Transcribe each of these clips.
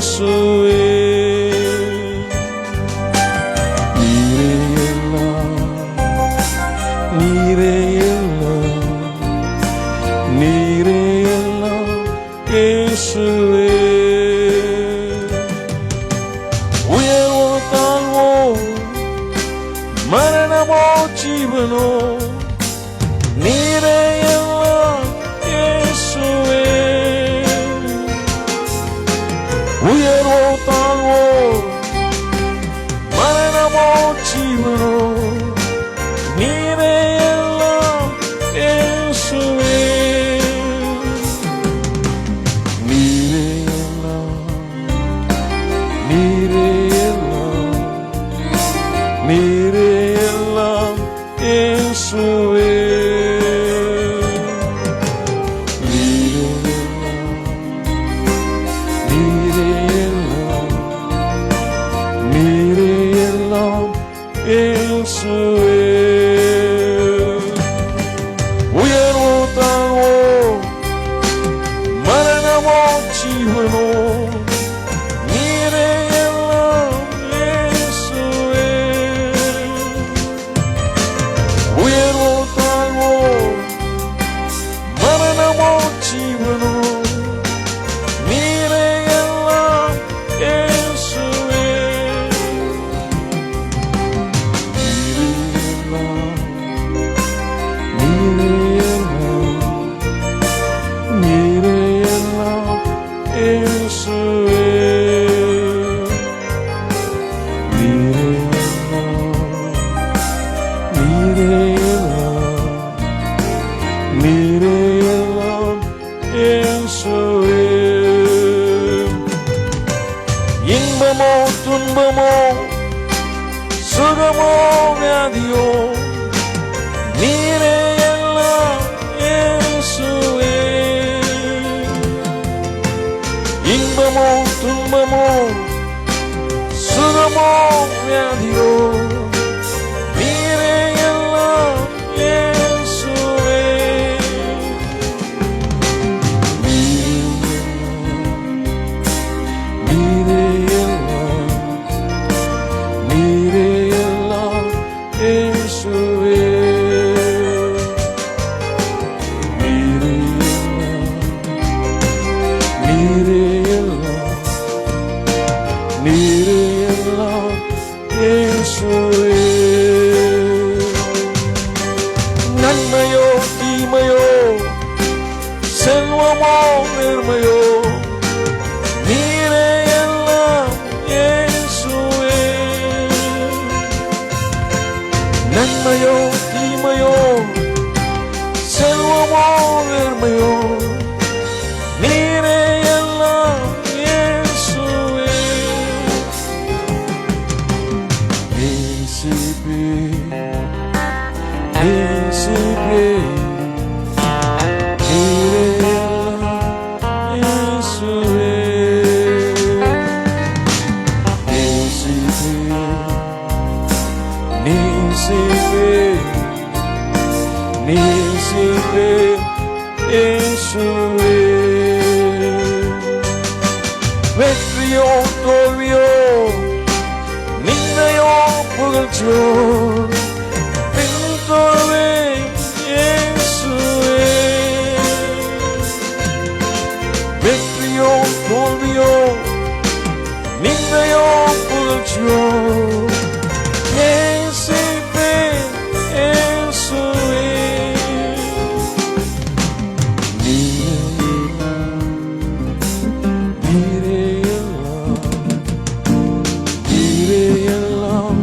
இயேசுவே நீரே எல்லாம் நீரே எல்லாம் நீரே எல்லாம் இயேசுவே உயர்வோ தாழ்வோ மரணமோ ஜீவனோ நீரே எல்லாம் இயேசுவே உயர்வோ தாழ்வோ மரணமோ ஜீவனோ நீரே எல்லாம் இயேசுவே நீரே எல்லாம் நீரே எல்லாம் நீரே எல்லாம் இயேசுவே உயர்வோ தாழ்வோ மரணமோ ஜீவனோ நீரே எல்லாம் இயேசுவே உயர்வோ தாழ்வோ மரணமோ ஜீவனோ நீரே எல்லாம் இயேசுவே இன்பமோ துன்பமோ சுகமோ வியாதியோ நீரே எல்லாம் இயேசுவே இன்பமோ துன்பமோ சுகமோ வியாதியோ நீரே எல்லாம் இயேசுவே நீரே எல்லாம் நீரே எல்லாம் இயேசுவே நீரே எல்லாம் நீரே எல்லாம் இயேசுவே நன்மையோ தீமையோ செல்வமோ நேர்மையோ நீரே எல்லாம் இயேசுவே நன்மையோ தீமையோ செல்வமோ நேர்மையோ நீரே எல்லாம் இயேசுவே இயேசுவே இயேசுவே நீரே எல்லாம் இயேசுவே இயேசுவே இயேசுவே வெற்றியோ தோல்வியோ நிந்தையோ புகழ்ச்சியோ பின்தொடர்வே இயேசுவே வெற்றியோ தோல்வியோ நிந்தையோ புகழ்ச்சியோ இயேசுவே இயேசுவே நீரே எல்லாம் நீரே எல்லாம்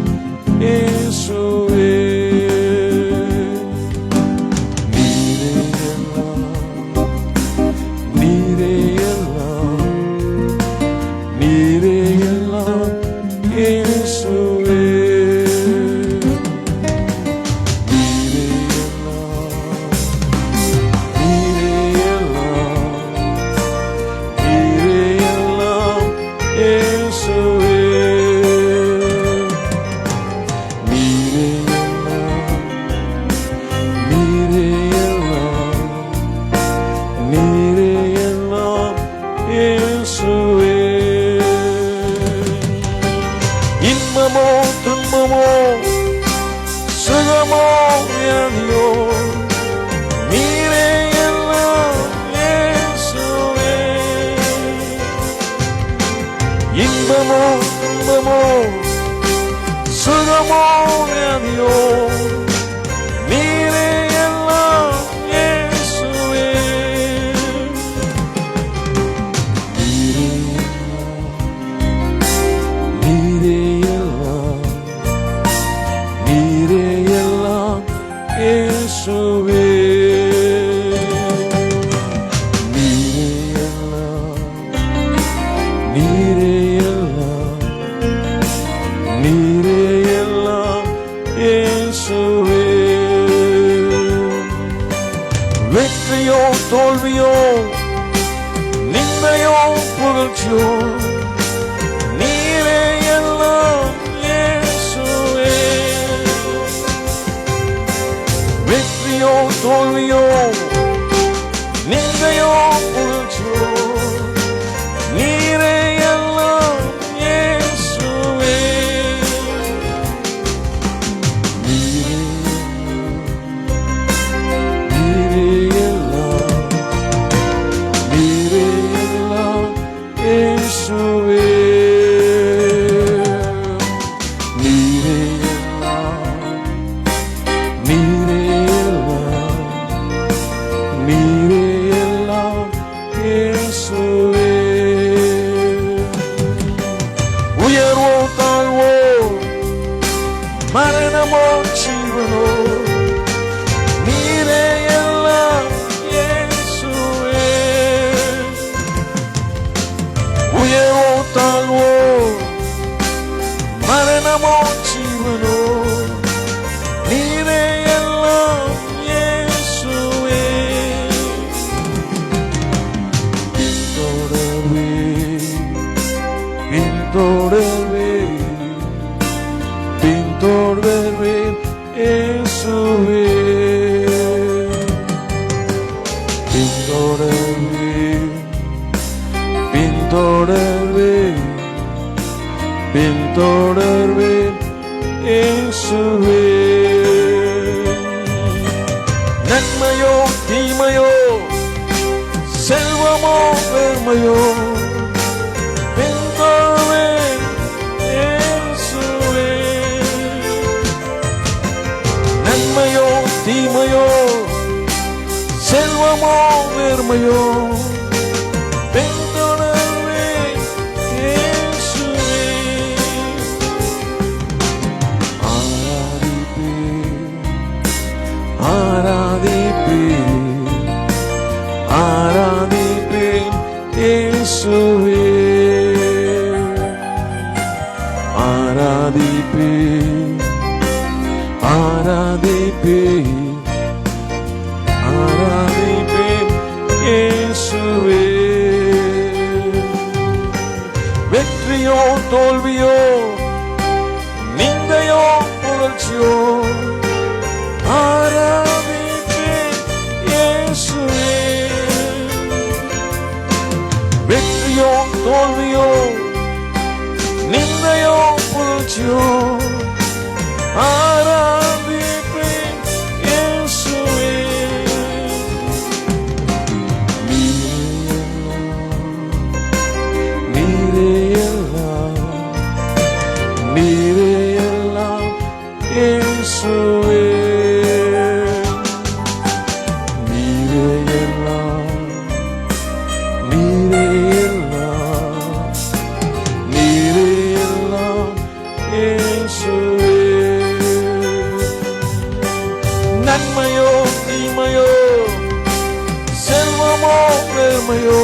இயேசுவே நீரே எல்லாம் நீரே எல்லாம் நீரே எல்லாம் இயேசுவே நீரே எல்லாம் இயேசுவே இன்பமோ துன்பமோ சுகமோ வியாதியோ நீரே எல்லாம் இயேசுவே. நீரே எல்லாம் நீரே எல்லாம் இயேசுவே. வெற்றியோ தோல்வியோ நிந்தையோ புகழ்ச்சியோ நீரே எல்லாம் இயேசுவே. வெற்றியோ தோல்வியோ நிந்தையோ புகழ்ச்சியோ நீரே எல்லாம் இயேசுவே. உயர்வோ தாழ்வோ மரணமோ ஜீவனோ நீரே எல்லாம் இயேசுவே. உயர்வோ தாழ்வோ மரணமோ ஜீவனோ நீரே எல்லாம் இயேசுவே. பின்தொடர்வேன் இயேசுவே. பின்தொடர்வேன் இயேசுவே. நன்மையோ தீமையோ செல்வமோ பெருமையோ பின்தொடர்வேன் இயேசுவே. நன்மையோ தீமையோ செல்வமோ பெருமையோ பின்தொடர்வேன் இயேசுவே. ஆராதிப்பேன் இயேசுவே. ஆராதிப்பேன் இயேசுவே. வெற்றியோ தோல்வியோ நிந்தையோ புகழ்ச்சியோ ஆராதிப்பேன் இயேசுவே. வெற்றியோ தோல்வியோ நிந்தையோ புகழ்ச்சியோ ஆராதிப்பேன் இயேசுவே. நீரே எல்லாம் இயேசுவே. நீரே எல்லாம் இயேசுவே. நன்மையோ தீமையோ செல்வமோ பெருமையோ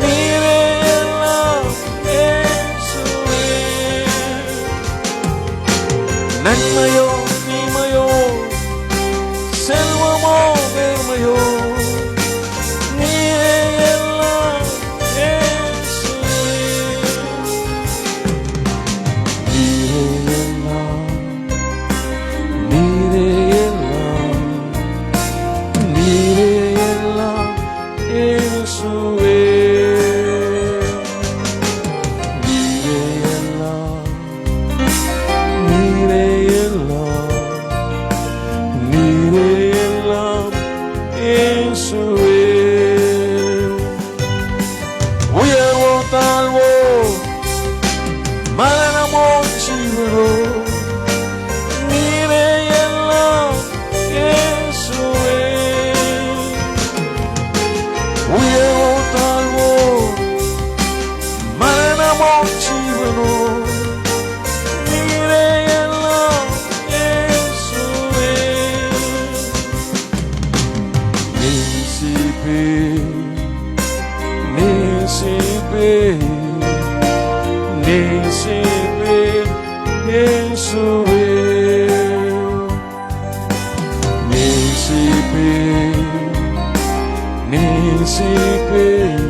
நீரே எல்லாம் இயேசுவே. நன்மையோ தீமையோ செல்வமோ பெருமையோ நீரே எல்லாம் இயேசுவே. நீரே எல்லாம் இயேசுவே. உயர்வோ தாழ்வோ நேசிப்பேன் இயேசுவே நேசிப்பேன் நேசிப்பேன்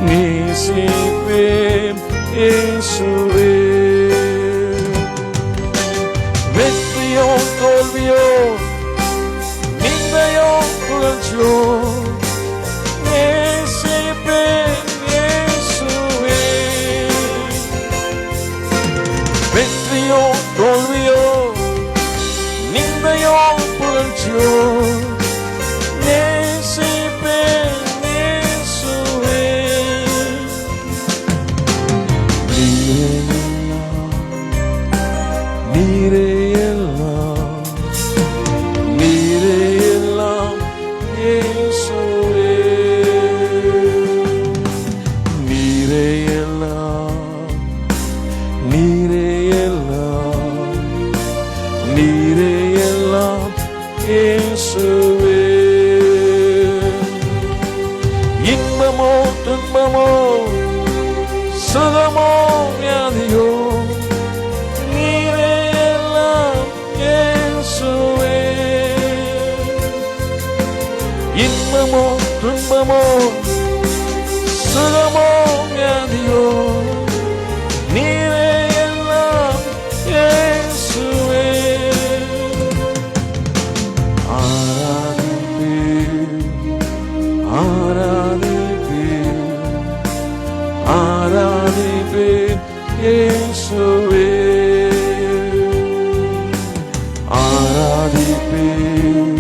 நேசிப்பேன் இயேசுவே வெற்றியோ தோல்வியோ நிந்தையோ புகழ்ச்சியோ நேசிப்பேன் இயேசுவே வெற்றியோ தோல்வியோ நிந்தையோ புகழ்ச்சியோ நேசிப்பேன் இயேசுவே நீரே எல்லாம் நீரே எல்லாம் இயேசுவே நீரே எல்லாம் நீரே எல்லாம் நீரே எல்லாம் இயேசுவே இன்பமோ துன்பமோ சுகமோ வியாதியோ நீரே எல்லாம் இயேசுவே இன்பமோ துன்பமோ சுகமோ வியாதியோ நீரே எல்லாம் இயேசுவே ஆராதிப்பேன் ஆராதிப்பேன் இயேசுவே ஆராதிப்பேன்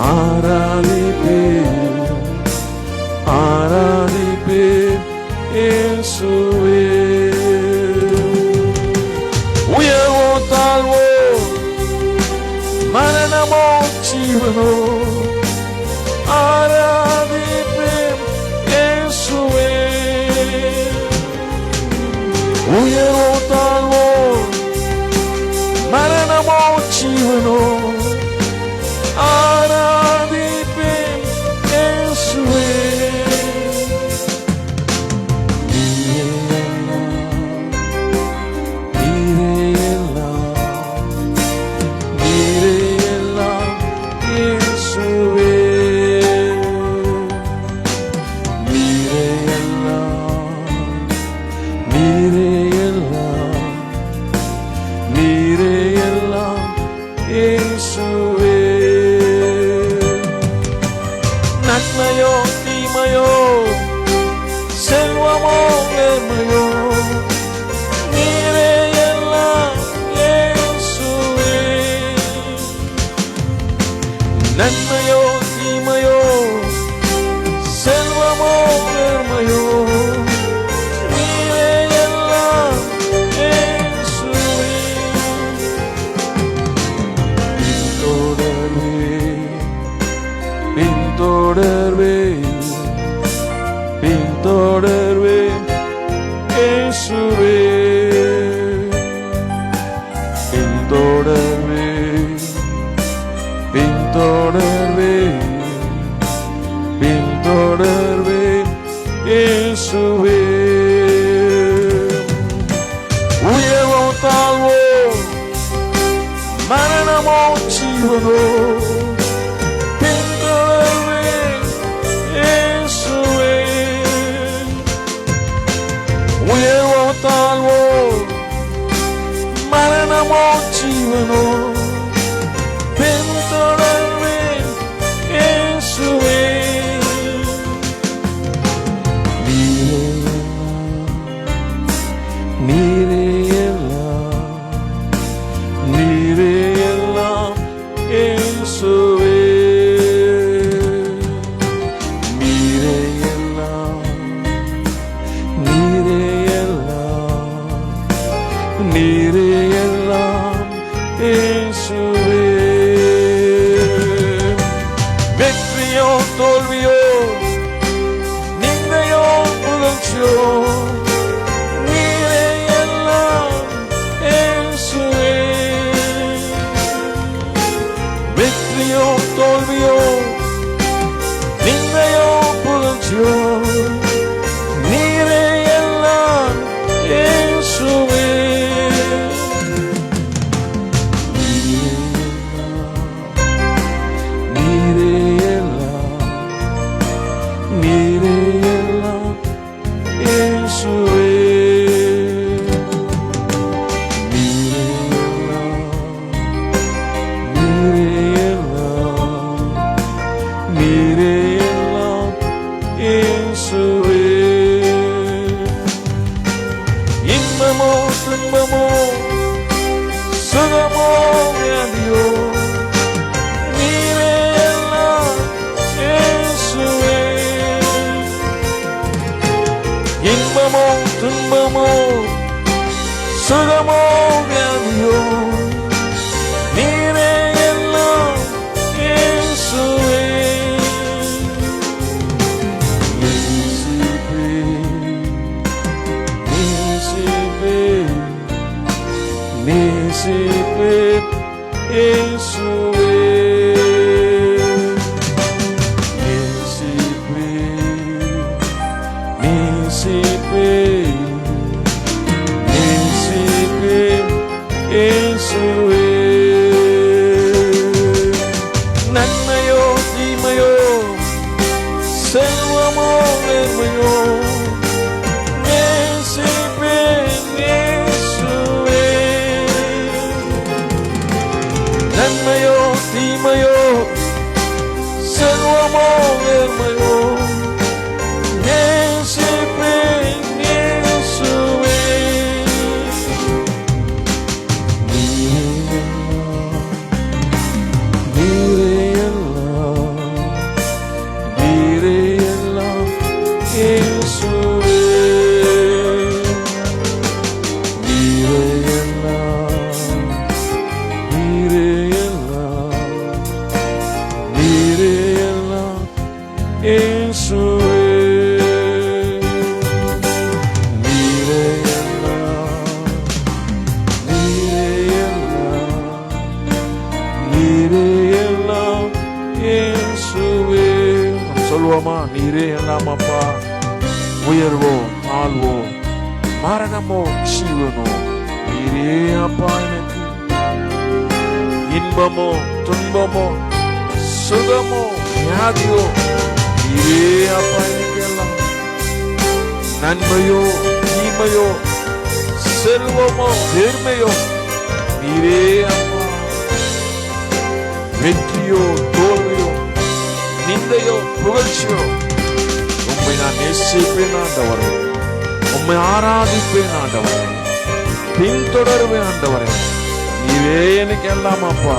ஆராதிப்பேன் ஆராதிப்பேன் இயேசுவே உயர்வோ தாழ்வோ மரணமோ ஜீவனோ ஆராதிப்பேன் இயேசுவே உயர்வோ தாழ்வோ மரணமோ ஜீவனோ ஆராதிப்பேன் இயேசுவே நீரே எல்லாம் நீரே எல்லாம் இயேசுவே நீரே எல்லாம் நீரே எல்லாம் நீரே எல்லாம் இயேசுவே நன்மையோ தீமையோ செல்வமோ நேர்மையோ நீரே எல்லாம் இயேசுவே நன்மையோ தீமையோ செல்வமோ நேர்மையோ நீரே எல்லாம் இயேசுவே பின்தொடர்வேன் பின்தொடர்வேன் இயேசுவே பின்தொடர்வேன் பின்தொடர்வேன் பின்தொடர்வேன் இயேசுவே உயர்வோ தாழ்வோ மரணமோ ஜீவனோ உயர்வோ தாழ்வோ மரணமோ ஜீவனோ பின்தொடர்வேன் இயேசுவே நீரே எல்லாம் நீரே எல்லாம் இயேசுவே நீரே எல்லாம் நீரே நீரே எல்லாம் இயேசுவே வெற்றியோ தோல்வியோ நிந்தையோ புகழ்ச்சியோ நீரே எல்லாம் இயேசுவே வெற்றியோ தோல்வியோ நிந்தையோ புகழ்ச்சியோ இன்பமோ துன்பமோ சுகமோ வியாதியோ நீரே எல்லாம் இயேசுவே. நேசிப்பேன் இயேசுவே. நேசிப்பேன் இயேசுவே. நன்மையோ தீமையோ செல்வமோ நேர்மையோ நேசிப்பேன் இயேசுவே. நன்மையோ தீமையோ செல்வமோ நேர்மையோ நேசிப்பேன் இயேசுவே. நீரே எல்லாம் இயேசுவே. நீரே எல்லாம் இயேசுவே. சொல்லுவோமா? நீரே எல்லாம் அப்பா. உயர்வோ தாழ்வோ மரணமோ ஜீவனோ நீரே அப்பா. எனக்கு இன்பமோ துன்பமோ சுகமோ வியாதியோ நீரே அப்பா. எனக்கு எல்லாம் நன்மையோ தீமையோ செல்வமோ நேர்மையோ நீரே அப்பா. வெற்றியோ தோல்வியோ நிந்தையோ புகழ்ச்சியோ உம்மை நான் நேசிப்பேன் ஆண்டவரே. உம்மை ஆராதிப்பேன் ஆண்டவரே. பின்தொடருவேன் ஆண்டவரே. நீரே எனக்கு எல்லாம் அப்பா.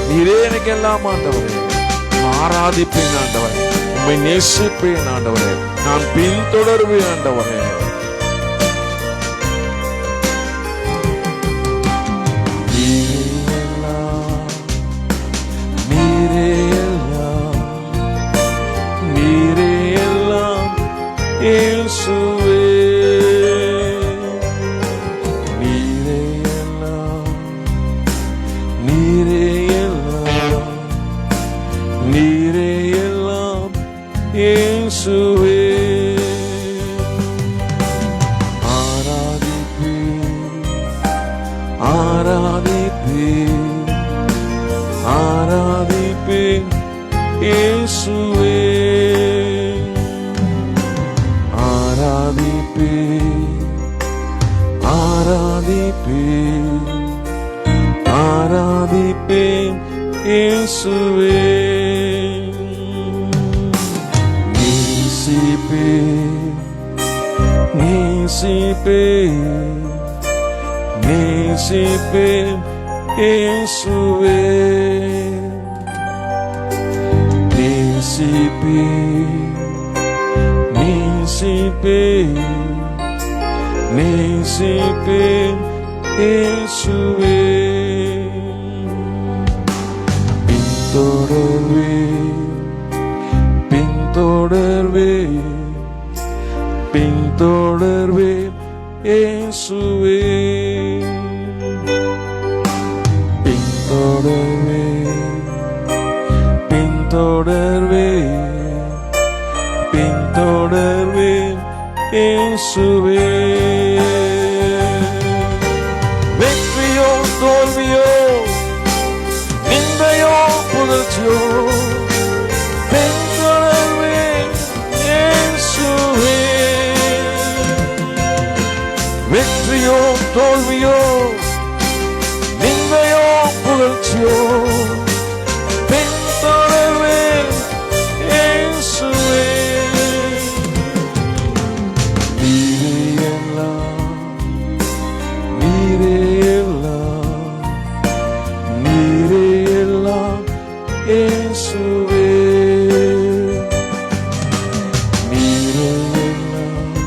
நீரே எனக்கு எல்லாம் ஆண்டவரே. ஆராதிப்பேன் ஆண்டவரே. உம்மை நேசிப்பேன் ஆண்டவரே. நான் பின்தொடருவேன் ஆண்டவரே. இயேசுவே. நீரே எல்லாம் இயேசுவே. ஆராதிப்பேன் இயேசுவே. ஆராதிப்பேன் இயேசுவே. நேசிப்பேன் இயேசுவே. நேசிப்பேன் இயேசுவே. பின்தொடர்வேன் இயேசுவே. பின்தொடர்வேன் இயேசுவே. வெற்றியோ தோல்வியோ நிந்தையோ புகழ்ச்சியோ பின்தொடர்வேன் இயேசுவே. வெற்றியோ தோல்வியோ நிந்தையோ புகழ்ச்சியோ பின்தொடர்வேன் இயேசுவே. நீரே எல்லாம் இயேசுவே. நீரே எல்லாம்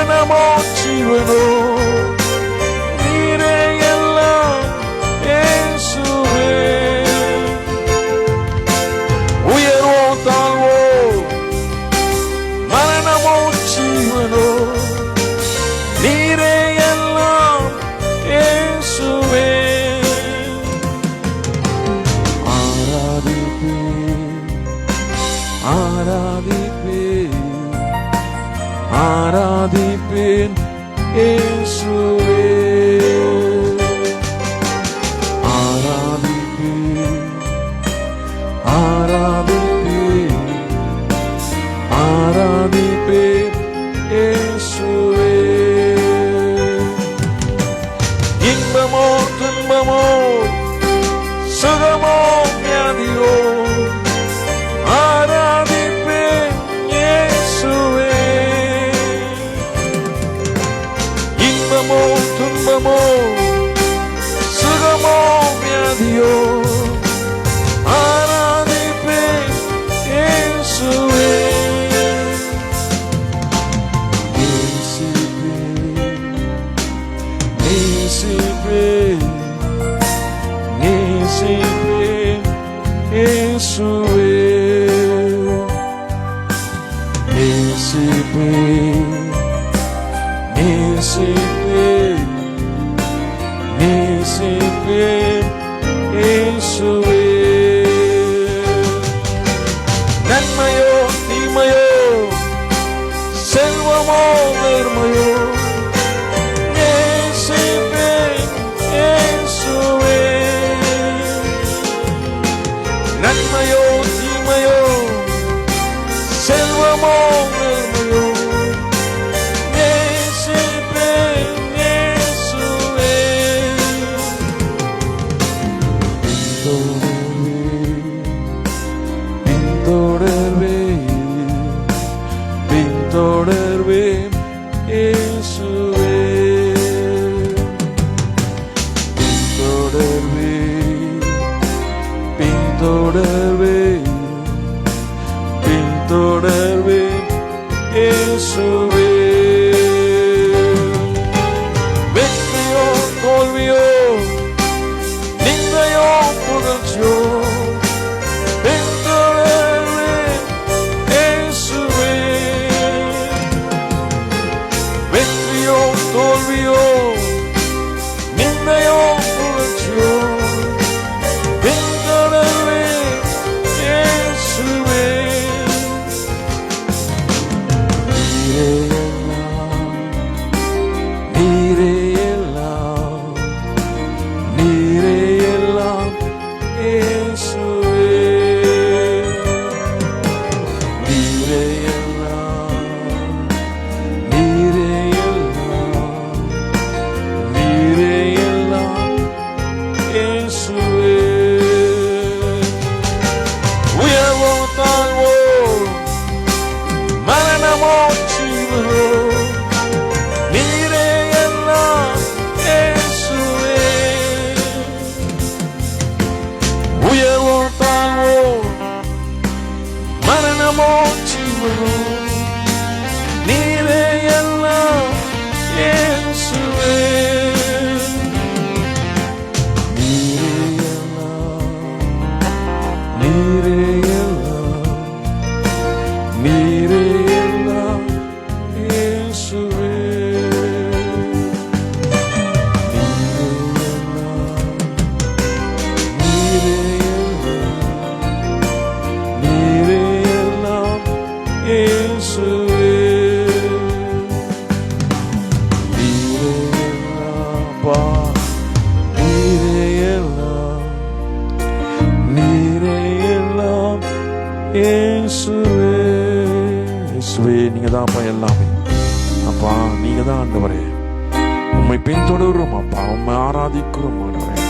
மரணமோ ஜீவனோ நீரே எல்லாம் இயேசுவே. உயர்வோ தாழ்வோ மரணமோ ஜீவனோ நீரே எல்லாம் இயேசுவே. ஆராதிப்பேன் ஆராதிப்பேன் இயேசுவே. ஆராதிப்பேன் ஆராதிப்பேன் ஆராதிப்பேன் இயேசுவே. இன்பமோ துன்பமோ சுகமோ வியாதியோ ஆராதிப்பேன் இயேசுவே. இன்பமோ துன்பமோ சுகமோ வியாதியோ ஆராதிப்பேன் இயேசுவே. நேசிப்பேன் நேசிப்பேன் இயேசுவே. நேசிப்பேன் நேசிப்பேன் நேசிப்பேன் இயேசுவே. நன்மையோ தீமையோ செல்வமோ நேர்மையோ நேசிப்பேன் இயேசுவே. நன்மையோ தீமையோ செல்வமோ நேர்மையோ நேசிப்பேன் இயேசுவே. பின்தொடர்வேன் இயேசுவே. பின்தொடர்வேன் இயேசுவே. வெற்றியோ தோல்வியோ நிந்தையோ புகழ்ச்சியோ பின்தொடர்வேன் இயேசுவே. வெற்றியோ தோல்வியோ நிந்தையோ புகழ்ச்சியோ பின்தொடர்வேன் இயேசுவே. நீரே எல்லாம் நீரே எல்லாம் இயேசுவே. நீரே எல்லாம் நீரே எல்லாம் நீரே எல்லாம் இயேசுவே. உயர்வோ தாழ்வோ மரணமோ ஜீவனோ நீரே எல்லாம் இயேசுவே. உயர்வோ தாழ்வோ மரணமோ ஜீவனோ நீரே எல்லாம் இயேசுவே. நீரே எல்லாம் நீரே எல்லாம் நீரே எல்லாம் இயேசுவே. நீரே எல்லாம் இயேசுவே. நீரே எல்லாம் பா நீரே எல்லாம் நீரே எல்லாம் இயேசுவே. இயேசுவே நீங்க தான்ப்பா எல்லாமே. அப்பா நீங்க தான் ஆண்டவரே. உம்மை பின்தொடர்றோம் அப்பா. உம்மை ஆராதிக்கிறோம் ஆண்டவரே.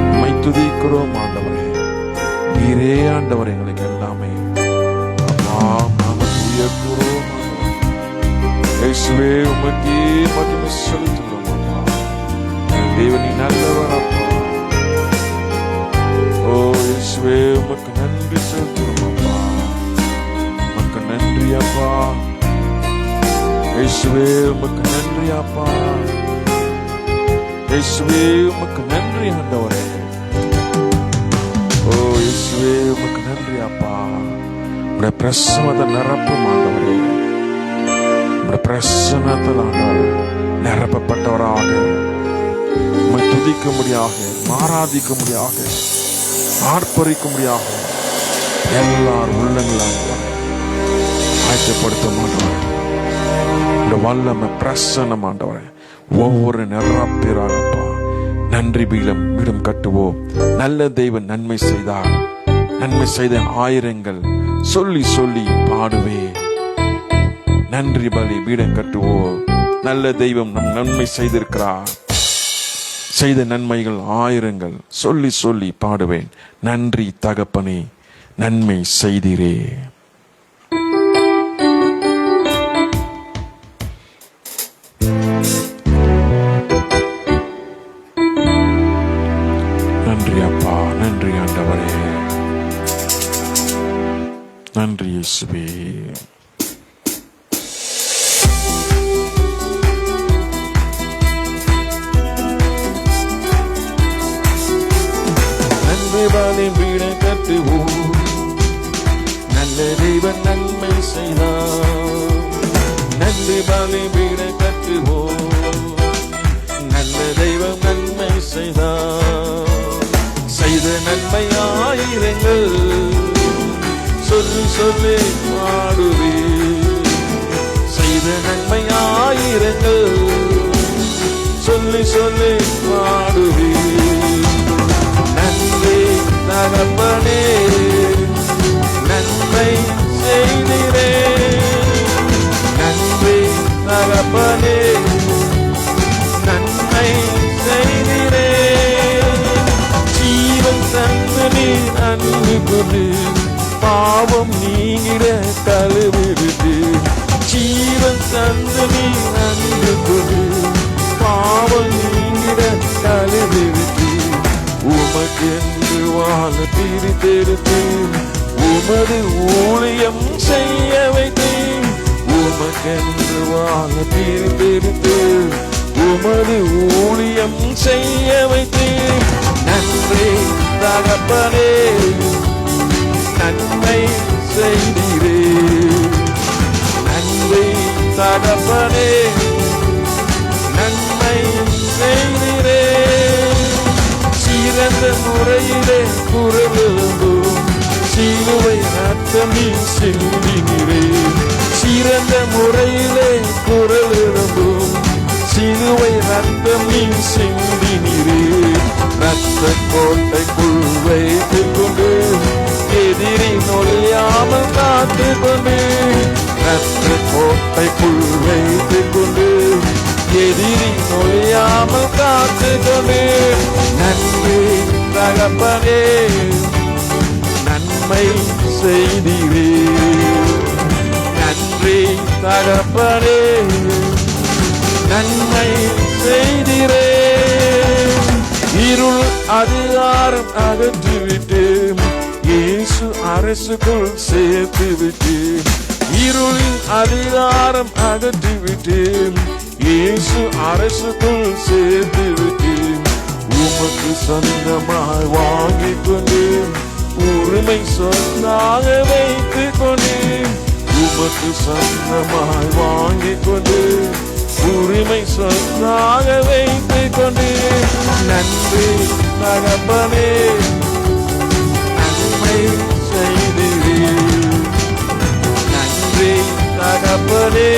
உம்மை துதிக்கிறோம் ஆண்டவரே. நீரே ஆண்டவரே எங்களுக்கு எல்லாமே. அப்பா நாம உயர்த்துறோம் இயேசுவே. உமக்கே மகிமை செலுத்துகிறோம் அப்பா. தேவன் நீ நல்லவர் அப்பா. ஓ இயேசுவே உமக்கு நன்றி செலுத்துகிறோம் அப்பா. உமக்கு நன்றி அப்பா. இயேசுவே உமக்கு நன்றி அப்பா. இயேசுவே உமக்கு நன்றி ஆண்டவரே. ஓ இயேசுவே உமக்கு நன்றி அப்பா. உடைய பிரசன்னத்தை நிரப்பும் ஆண்டவரே. உடைய பிரசன்னத்தில் ஆண்டவரே நிரப்பப்பட்டவராக உம்மை துதிக்க முடியாக, ஆராதிக்க முடியாக, ஆர்ப்பரிக்க முடியாக எல்லார் உள்ளங்களும் ஆயத்தப்படுத்த மாட்டவரே. இந்த வல்லமை பிரசன்னம் ஆண்டவரே ஒவ்வொரு நிரப்பிறாங்கப்பா. நன்றி பீடம் கட்டுவோம். நல்ல தெய்வம் நன்மை செய்தார், நன்மை செய்த ஆயிரங்கள் சொல்லி சொல்லி பாடுவே. நன்றி பலி பீடம் கட்டுவோம். நல்ல தெய்வம் நம் நன்மை செய்திருக்கிறார். செய்த நன்மைகள் ஆயிரங்கள் சொல்லி சொல்லி பாடுவேன். நன்றி தகப்பனே, நன்மை செய்தீரே. நன்றி அப்பா, நன்றி ஆண்டவரே, நன்றி இயேசுவே. வீடை கட்டுவோம். நல்ல தெய்வம் நன்மை செய்தார். நன்றி பலி வீடை கட்டுவோம். நல்ல தெய்வம் நன்மை செய்தார். செய்த நன்மை ஆயிரங்கள் சொல்லி சொல்லி பாடுவே. செய்த நன்மை ஆயிரங்கள் சொல்லி சொல்லி பாடுவே. நன்றி தகப்பனே, நன்மை செய்தீரே. நன்றி தகப்பனே, நன்மை செய்தீரே. ஜீவன் தந்து நீ அன்பு கொண்டு பாவம் நீங்கிட கழுவிடுது. ஜீவன் தந்து நீ அன்பு கொண்டு பாவம் நீங்கிட கழுவிடுது. உமக்கென்று வாழ பிரித்தெடுத்தேன், உமது ஊழியம் செய்ய வைத்தேன். உமக்கென்று வாழ பிரித்தெடுத்தேன், உமது ஊழியம் செய்ய வைத்தேன். நன்றி தகப்பனே, நன்மை செய்தீரே. நன்றி தகப்பனே, நன்மை செய்தீரே. சிறந்த முறையிலே குரலும் சிலுவை ரத்தமி சிந்தினீரே. சிறந்த முறையிலே குரலும் சிலுவை ரத்தமி சிந்தினீரே. ரத்த கோட்டைக்குள் வைத்துக் கொண்டு எதிரி நொழியாமல் காத்து கொண்டு. ரத்த கோட்டைக்குள் வைத்துக் கொண்டு எதிரி நொழியாமல் காத்து கொண்டு. நன்றி தகப்பனே, நன்மை செய்தீரே. நன்றி தகப்பனே, நன்மை செய்தீரே. இருள் அதிகாரம் அகற்றிவிட்டு இயேசு அரசுக்குள் சேர்த்து விட்டு. இருளின் அதிகாரம் அகற்றிவிட்டு இயேசு அரசுக்குள் சேர்த்து விட்டு. உமக்கு சொந்தமாய் வாங்கிக் கொண்டு உரிமை சொந்தாக வைத்துக் கொண்டு. உமக்கு சொந்தமாய் வாங்கிக் கொண்டு உரிமை சொந்தாக வைத்துக் கொண்டு. நன்றி தகப்பனே, நன்மை செய்தீரே. நன்றி தகப்பனே,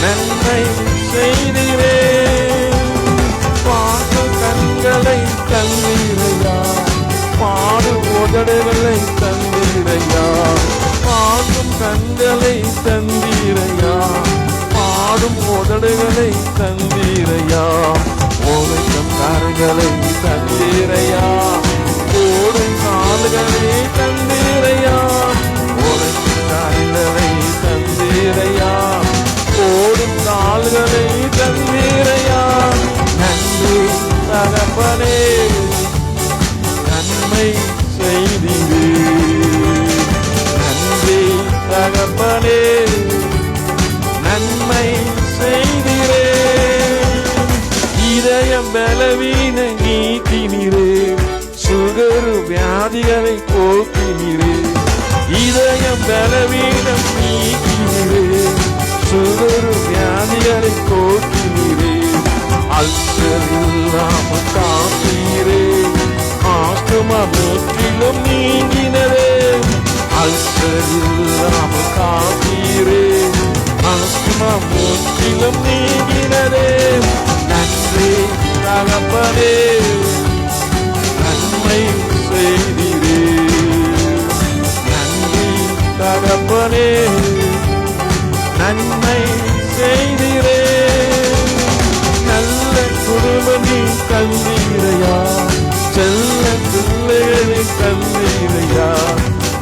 நன்மை செய்தீரே. பார்க்கும் கண்களை தந்தீரையா, பாடும் உதடுகளை தந்தீரையா. பார்க்கும் கண்களை தந்தீரையா, பாடும் உதடுகளை தந்தீரையா. ஓலைக்கும் கரங்களை தந்தீரையா, ஓடும் கால்களை தந்தீரையா. ஓலைக்கும் கரங்களை தந்தீரையா, ஓடும் கால்களை தந்தீரையா. நன்றி தகப்பனே, நன்மை செய்தீரே. நன்றி தகப்பனே, இதயம் பலவீன நீக்கினீரே, சுகரு வியாதிகளை போக்கினீரே. இதயம் பலவீனம் நீக்கினீரே, சுகரு வியாதிகளை போக்கினீரே. அல்சர் இல்லாமல் காத்தீரே, ஆஸ்துமா முற்றிலும் நீங்கினரே. அல்சர் இல்லாமல் காத்தீரே, ஆஸ்துமா முற்றிலும் நீங்கினரே. நன்றி தகப்பனே, நன்மை செய்தீரே. நன்றி தகப்பனே, நன்மை செய்தீரே. நல்ல குடும்பம் நீ தந்தீரையா, செல்ல பிள்ளைகளை தந்தீரையா.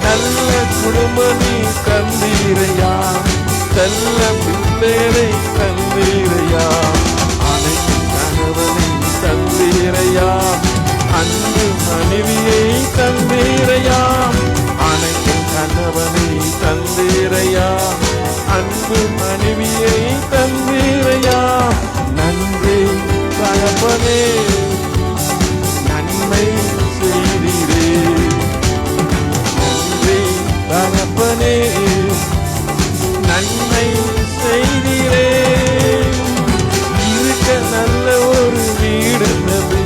நல்ல குடும்பம் நீ தந்தீரையா, செல்ல பிள்ளைகளை தந்தீரையா. அனைத்து கணவனை தந்தீரையா, அன்பு மனைவியை தந்தீரையா. அனைத்து கணவனை தந்தீரையா, அன்பு மனைவியை தந்தீரையா. நன்றி தகப்பனே, நன்மை செய்தீரே. நன்றி தகப்பனே, நன்மை செய்தீரே. இருக்க நல்ல ஒரு வீடு தந்து,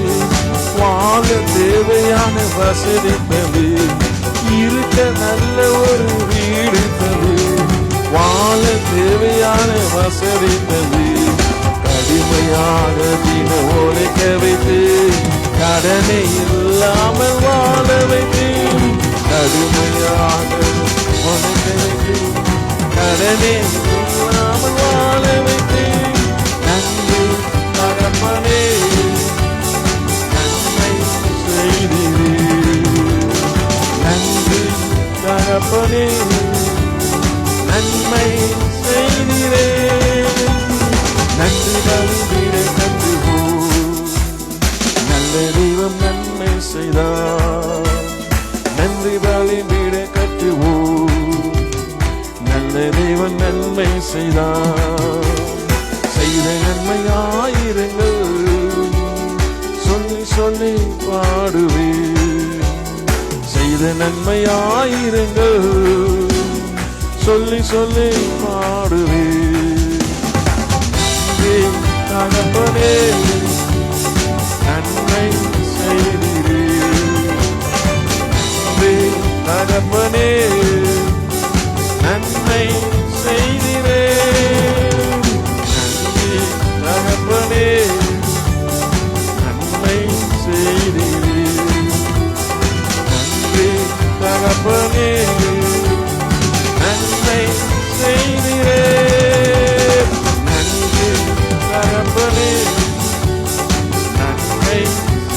வாழ தேவையான வசதி தந்து. இருக்க நல்ல ஒரு வீடு தந்து, வாழ தேவையான வசதி தந்து. கடுமையாக தின உழைக்க வைத்து, கடனை இல்லாமல் வாழ வைத்து. கடுமையாக உழைக்க வைத்து, கடனை இல்லாமல் வாழ வைத்து. நன்றி தகப்பனே, நன்மை செய்தீரே. நன்றி தகப்பனே, நன்மை செய்தீரே. நன்றி பலிபீடை கட்டுவோம், நல்ல தெய்வம் நன்மை செய்தார். நன்றி பலிபீடை கட்டுவோம், நல்ல தெய்வம் நன்மை செய்தார். செய்த நன்மை ஆயிரங்கள் சொல்லி சொல்லி பாடுவேன். செய்த நன்மை ஆயிரங்கள் சொல்லி சொல்லி பாடுவேன். தகப்பனே, நன்மை செய்தீரே. நன்றி தகப்பனே, நன்மை செய்தீரே. நன்றி தகப்பனே, நன்மை செய்தீரே. நன்றி தகப்பனே, நன்மை செய்தீரே. நன்றி தகப்பனே, நன்மை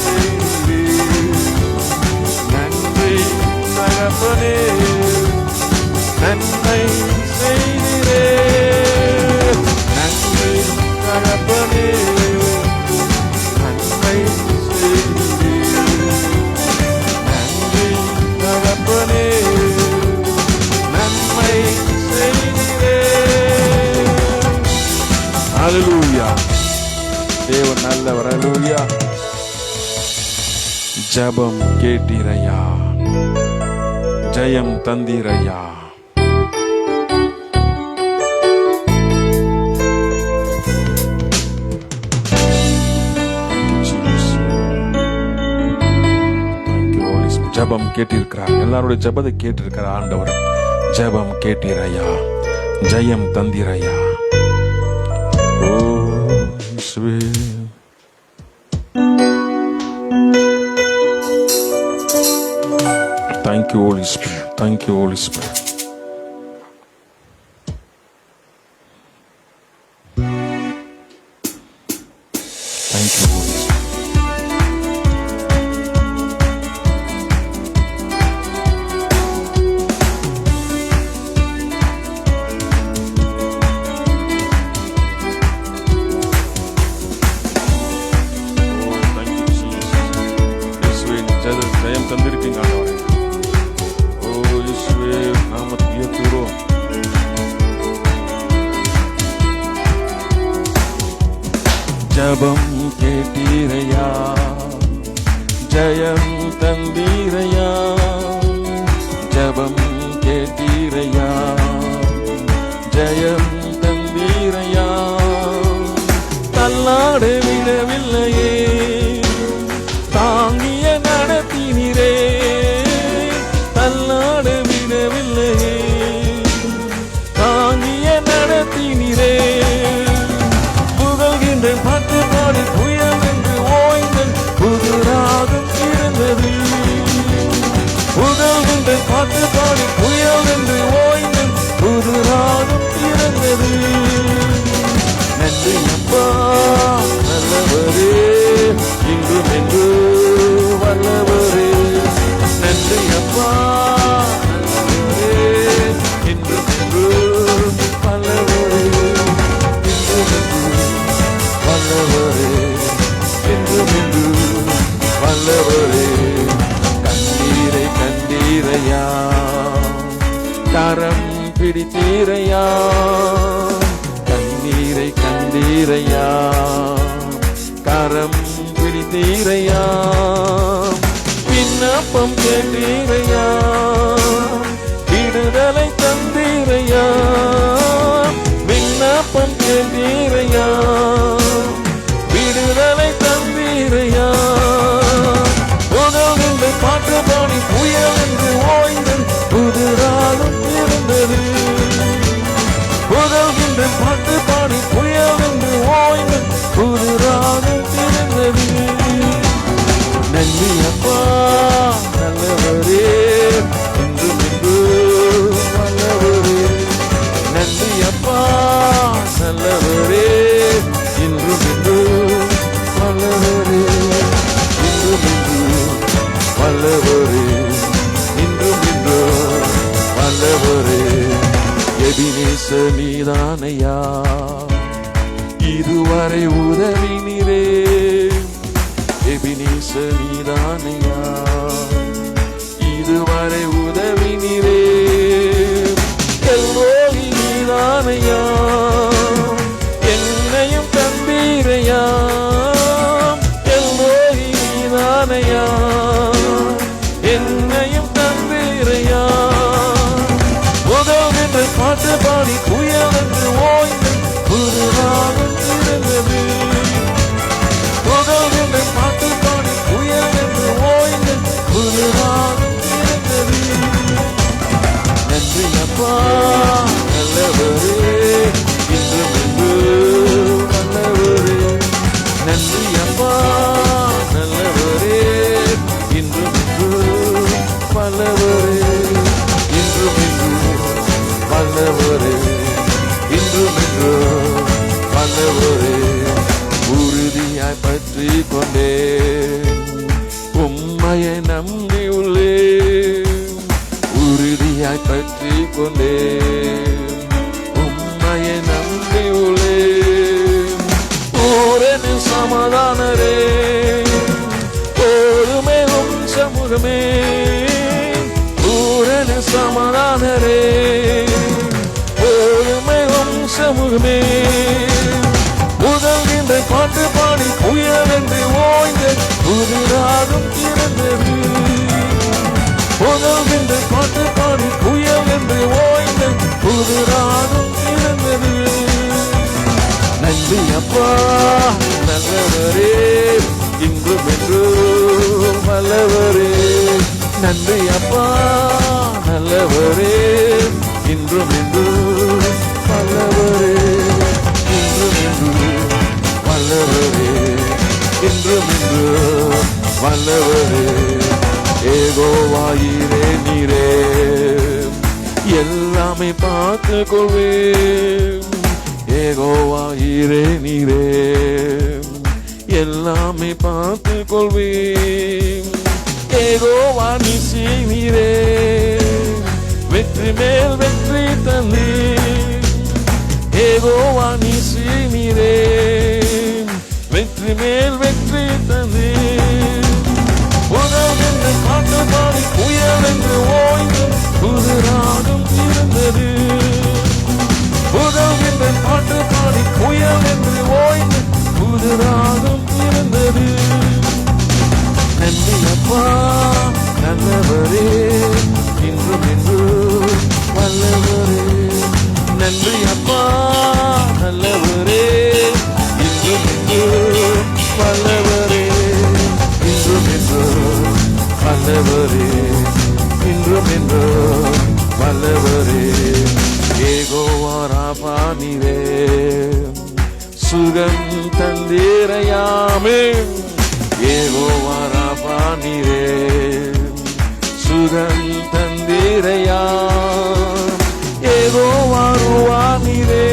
செய்தீரே. நன்றி தகப்பனே, நன்மை செய்தீரே. நன்றி தகப்பனே, நன்மை செய்தீரே. நன்றி தகப்பனே, நன்மை செய்தீரே. ஹல்லேலூயா. தேவன் நல்லவர். ஹல்லேலூயா. ஜெபம் கேட்டீரையா, ஜெயம் தந்தீரையா. ஜெபம் கேட்டிருக்கிறார். எல்லாருடைய ஜெபத்தை கேட்டிருக்கிற ஆண்டவர். ஜெபம் கேட்டீரையா, ஜெயம் தந்தீரையா. ஓ இயேசுவே, thank you Holy Spirit, thank you Holy Spirit. Thank you Holy Spirit. ஜெயம் தந்திருக்கீங்க ஆண்டவரே. ஓ இயேசுவே, நாமத்தை உயர்த்துகிறோம். ஜெபம் கேட்டீரையா, ஜெயம் தந்தீரையா, ஜெபம் கேட்டீரையா, ஜெயம் தந்தீரையா. தள்ளாட விடவில்லையே, தாங்கிய நடத்தினீரே, தள்ளாட விடவில்லையே, தாங்கிய நடத்தினீரே. புகழ்கின்ற பாட்டு பாடி புயல் என்று ஓய்ந்தன் புது ராகம் இருந்தது. புகழ்கின்ற பாட்டு பாடி புயல் என்று ஓய்ந்தன் புது ராகம் இருந்தது. நன்றி அப்பா நல்லவரே, இன்றும் என்று வல்லவரே. நன்றி அப்பா நல்லவரே, இன்றும் என்று வல்லவரே. இன்றும் என்று வல்லவரே, இன்றும் என்று வல்லவரே. கண்ணீரை கண்டீரையா, கரம் பிடித்தீரையா, கண்ணீரை கண்டீரையா, கரம் பிடித்தீரையா. விண்ணப்பம் கேட்டீரையா, விடுதலை தந்தீரையா, விண்ணப்பம் கேட்டீரையா, விடுதலை தந்தீரையா. உணவு பாட்டு பாடி புயல் என்று ஓய்ந்தன் புது ராகம் இருந்தது. உதவுகின்ற பாட்டு பாடி புயல் என்று ஓய்ந்தன் புது ராகம் இருந்தது. நன்றி அப்பா நல்லவரே, இன்றும் என்று வல்லவரே. நன்றி அப்பா நல்லவரே, இன்றும் என்று வல்லவரே. இன்றும் என்று வல்லவரே, இன்றும் என்று வல்லவரே. எபினேச நீதானையா, இதுவரை உதவினீரே. எபினேச நீதானையா, இதுவரை உதவினீரே. எல்லோரி நீதானையா, என்னையும் தந்தீரையா. எல்லோரி நீதானையா, என்னையும் தந்தீரையா. உதவுகின்ற பாட்டு பாடி புயல் என்று ஓய்ந்து புது ராகம் இருந்தது. உதவுகின்ற பாட்டு பாடி புயல் என்று ஓய்ந்து புது ராகம் இருந்தது. நன்றி அப்பா நல்லவரே, இன்றும் என்று நல்லவரே. நன்றி அப்பா நல்லவரே, இன்றும் என்று வல்லவரே. இன்றும் என்று வல்லவரே, இன்றும் என்று வல்லவரே. உறுதியாய் பற்றி கொண்டே உம்மையை நம்பியுள்ளே. உறுதியாய் பற்றி கொண்டே உம்மையை நம்பியுள்ளே. பூரண சமாதானரே, போதுமே உம் சமூகமே. பூரண சமாதானரே, போதுமே உம் சமூகமே. உதவுகின்ற பாட்டு பாடி புயல் என்று ஓய்ந்து புது ராகம் இருந்தது. உதவுகின்ற பாட்டு பாடி புயல் என்று ஓய்ந்து புது ராகம் இருந்தது. நன்றி அப்பா நல்லவரே, இன்றும் என்று வல்லவரே. நன்றி அப்பா நல்லவரே, இன்றும் என்று வல்லவரே. இன்றும் என்று வல்லவரே, இன்றும் என்று வல்லவரே. ஏகோவாயிரே நீரே, எல்லாமே பார்த்து கொள்வேன். ஏகோவாயிரே நீரே, எல்லாமே பார்த்து கொள்வேன். ஏகோவா நீசி நீரே, வெற்றி மேல் வெற்றி தந்தீர். ஏகோவா நீசி நீரே, வெற்றி மேல் வெற்றி தந்தீர். உதவுகின்ற பாட்டு பாடி புயல் என்று ஓய்ந்து புது ராகம் இருந்தது. உதவுகின்ற பாட்டு பாடி புயல் என்று ஓய்ந்து புது ராகம் இருந்தது. நன்றி நல்லவரே, இன்றும் என்றும் வல்லவரே. நன்றி அப்பா நல்லவரே, இன்றும் என்றும் வல்லவரே, இன்றும் என்றும் வல்லவரே, இன்றும் என்றும் வல்லவரே. யெகோவா ராபா நீரே, சுகம் தந்தீரையாமே. யெகோவா ராபா நீரே, சுகம் தந்தீரையாம். யெகோவா ருவா நீரே,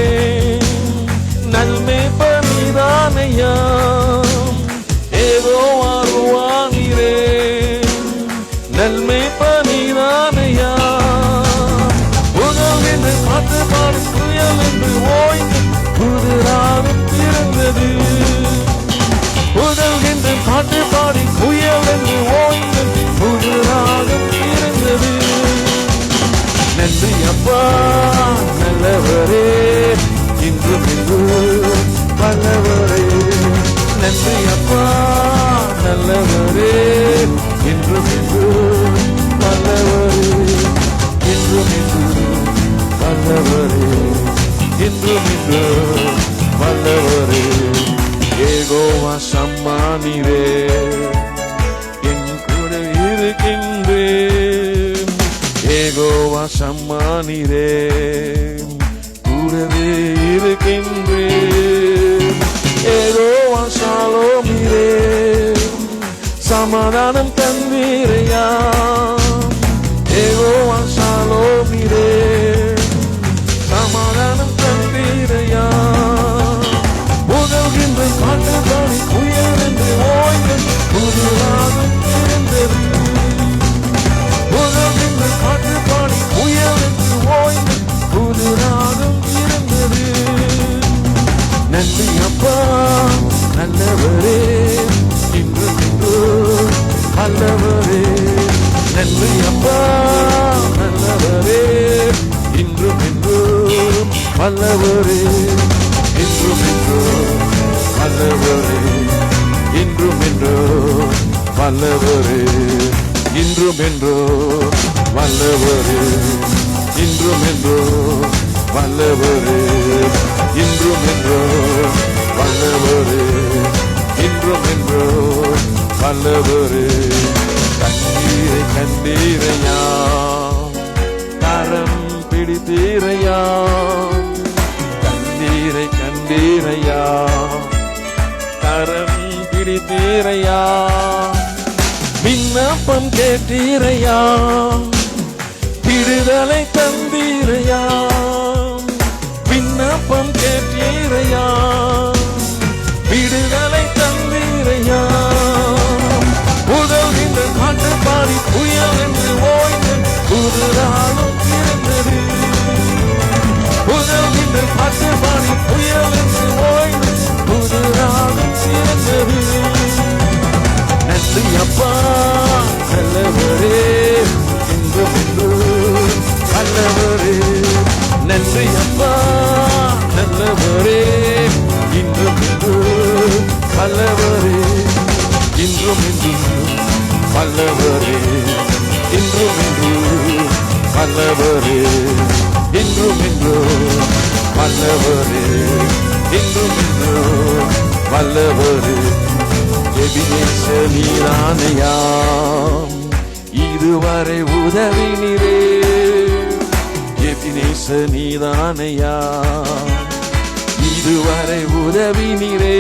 நன்மேய்ப்பர் நீதானையாம். யெகோவா ருவா நீரே, நன்மேய்ப்பர் நீதானையாம். புகழ் என்று பாட்டு பாடும் புயல் என்று ஓய்ந்து புது ராகம் பிறந்தது. புகழ் என்று பாட்டு பாடி புயல் என்று ஓய்ந்து புது ராகம் பிறந்தது. நன்றி அப்பா நல்லவரே, இன்றும் என்றும் வல்லவரே. நன்றி அப்பா நல்லவரே, இன்றும் என்றும் வல்லவரே, இன்றும் என்றும் வல்லவரே, இன்றும் என்றும் வல்லவரே. யெகோவா ஷம்மா நீரே, என் கூட இருக்கின்றேன். யெகோவா ஷம்மா நீரே, கூடவே இருக்கின்றேன். யெகோவா ஷாலோம் நீரே, சமாதானம் தந்தீரையா. யெகோவா ஷாலோம் நீரே, சமாதானம் தந்தீரையா. புகழ்கின்ற பாட்டு பாடி புயல் என்று ஓய்ந்து புது ராகம் பிறந்தது. புகழ்கின்ற பாட்டு பாடி புயல் என்று ஓய்ந்து புது ராகம் பிறந்தது. நன்றி அப்பா நல்லவரே, இன்றும் என்றும் வல்லவரே. நன்றி அப்பா நல்லவரே, இன்றும் என்றும் வல்லவரே, இன்றும் என்றும் வல்லவரே, இன்றும் என்றும் வல்லவரே, இன்றும் என்றும் வல்லவரே, இன்றும் என்றும் வல்லவரே, இன்றும் என்றும் வல்லவரே, இன்றும் என்றும் வல்லவரே. கண்ணீரை கண்டீரையா, கரம் பிடித்தீரையா. கண்ணீரை கண்டீரையா, கரம் பிடித்தீரையா. விண்ணப்பம் கேட்டீரையா, விடுதலை தந்தீரையா. விண்ணப்பம் கேட்டீரையா, விடுதலை தந்தீரையா. புகழ்கின்ற பாட்டு பாடி புயல் என்று ஓய்ந்து புது ராகம் பிறந்தது. புகழ்கின்ற பாட்டு பாடி புயல் என்று ஓய்ந்து புது ராகம் பிறந்தது. நன்றி அப்பா நல்லவரே, இன்றும் என்றும் வல்லவரே. நன்றி அப்பா நல்லவரே, இன்றும் என்றும் வல்லவரே, இன்றும் என்றும் வல்லவரே, இன்றும் என்றும் வல்லவரே, இன்றும் என்றும் வல்லவரே, இன்றும் என்றும் வல்லவரே. எபினேசர் நீதானையாம், இதுவரை உதவினீரே. எபினேசர் நீதானையாம், இதுவரை உதவினீரே.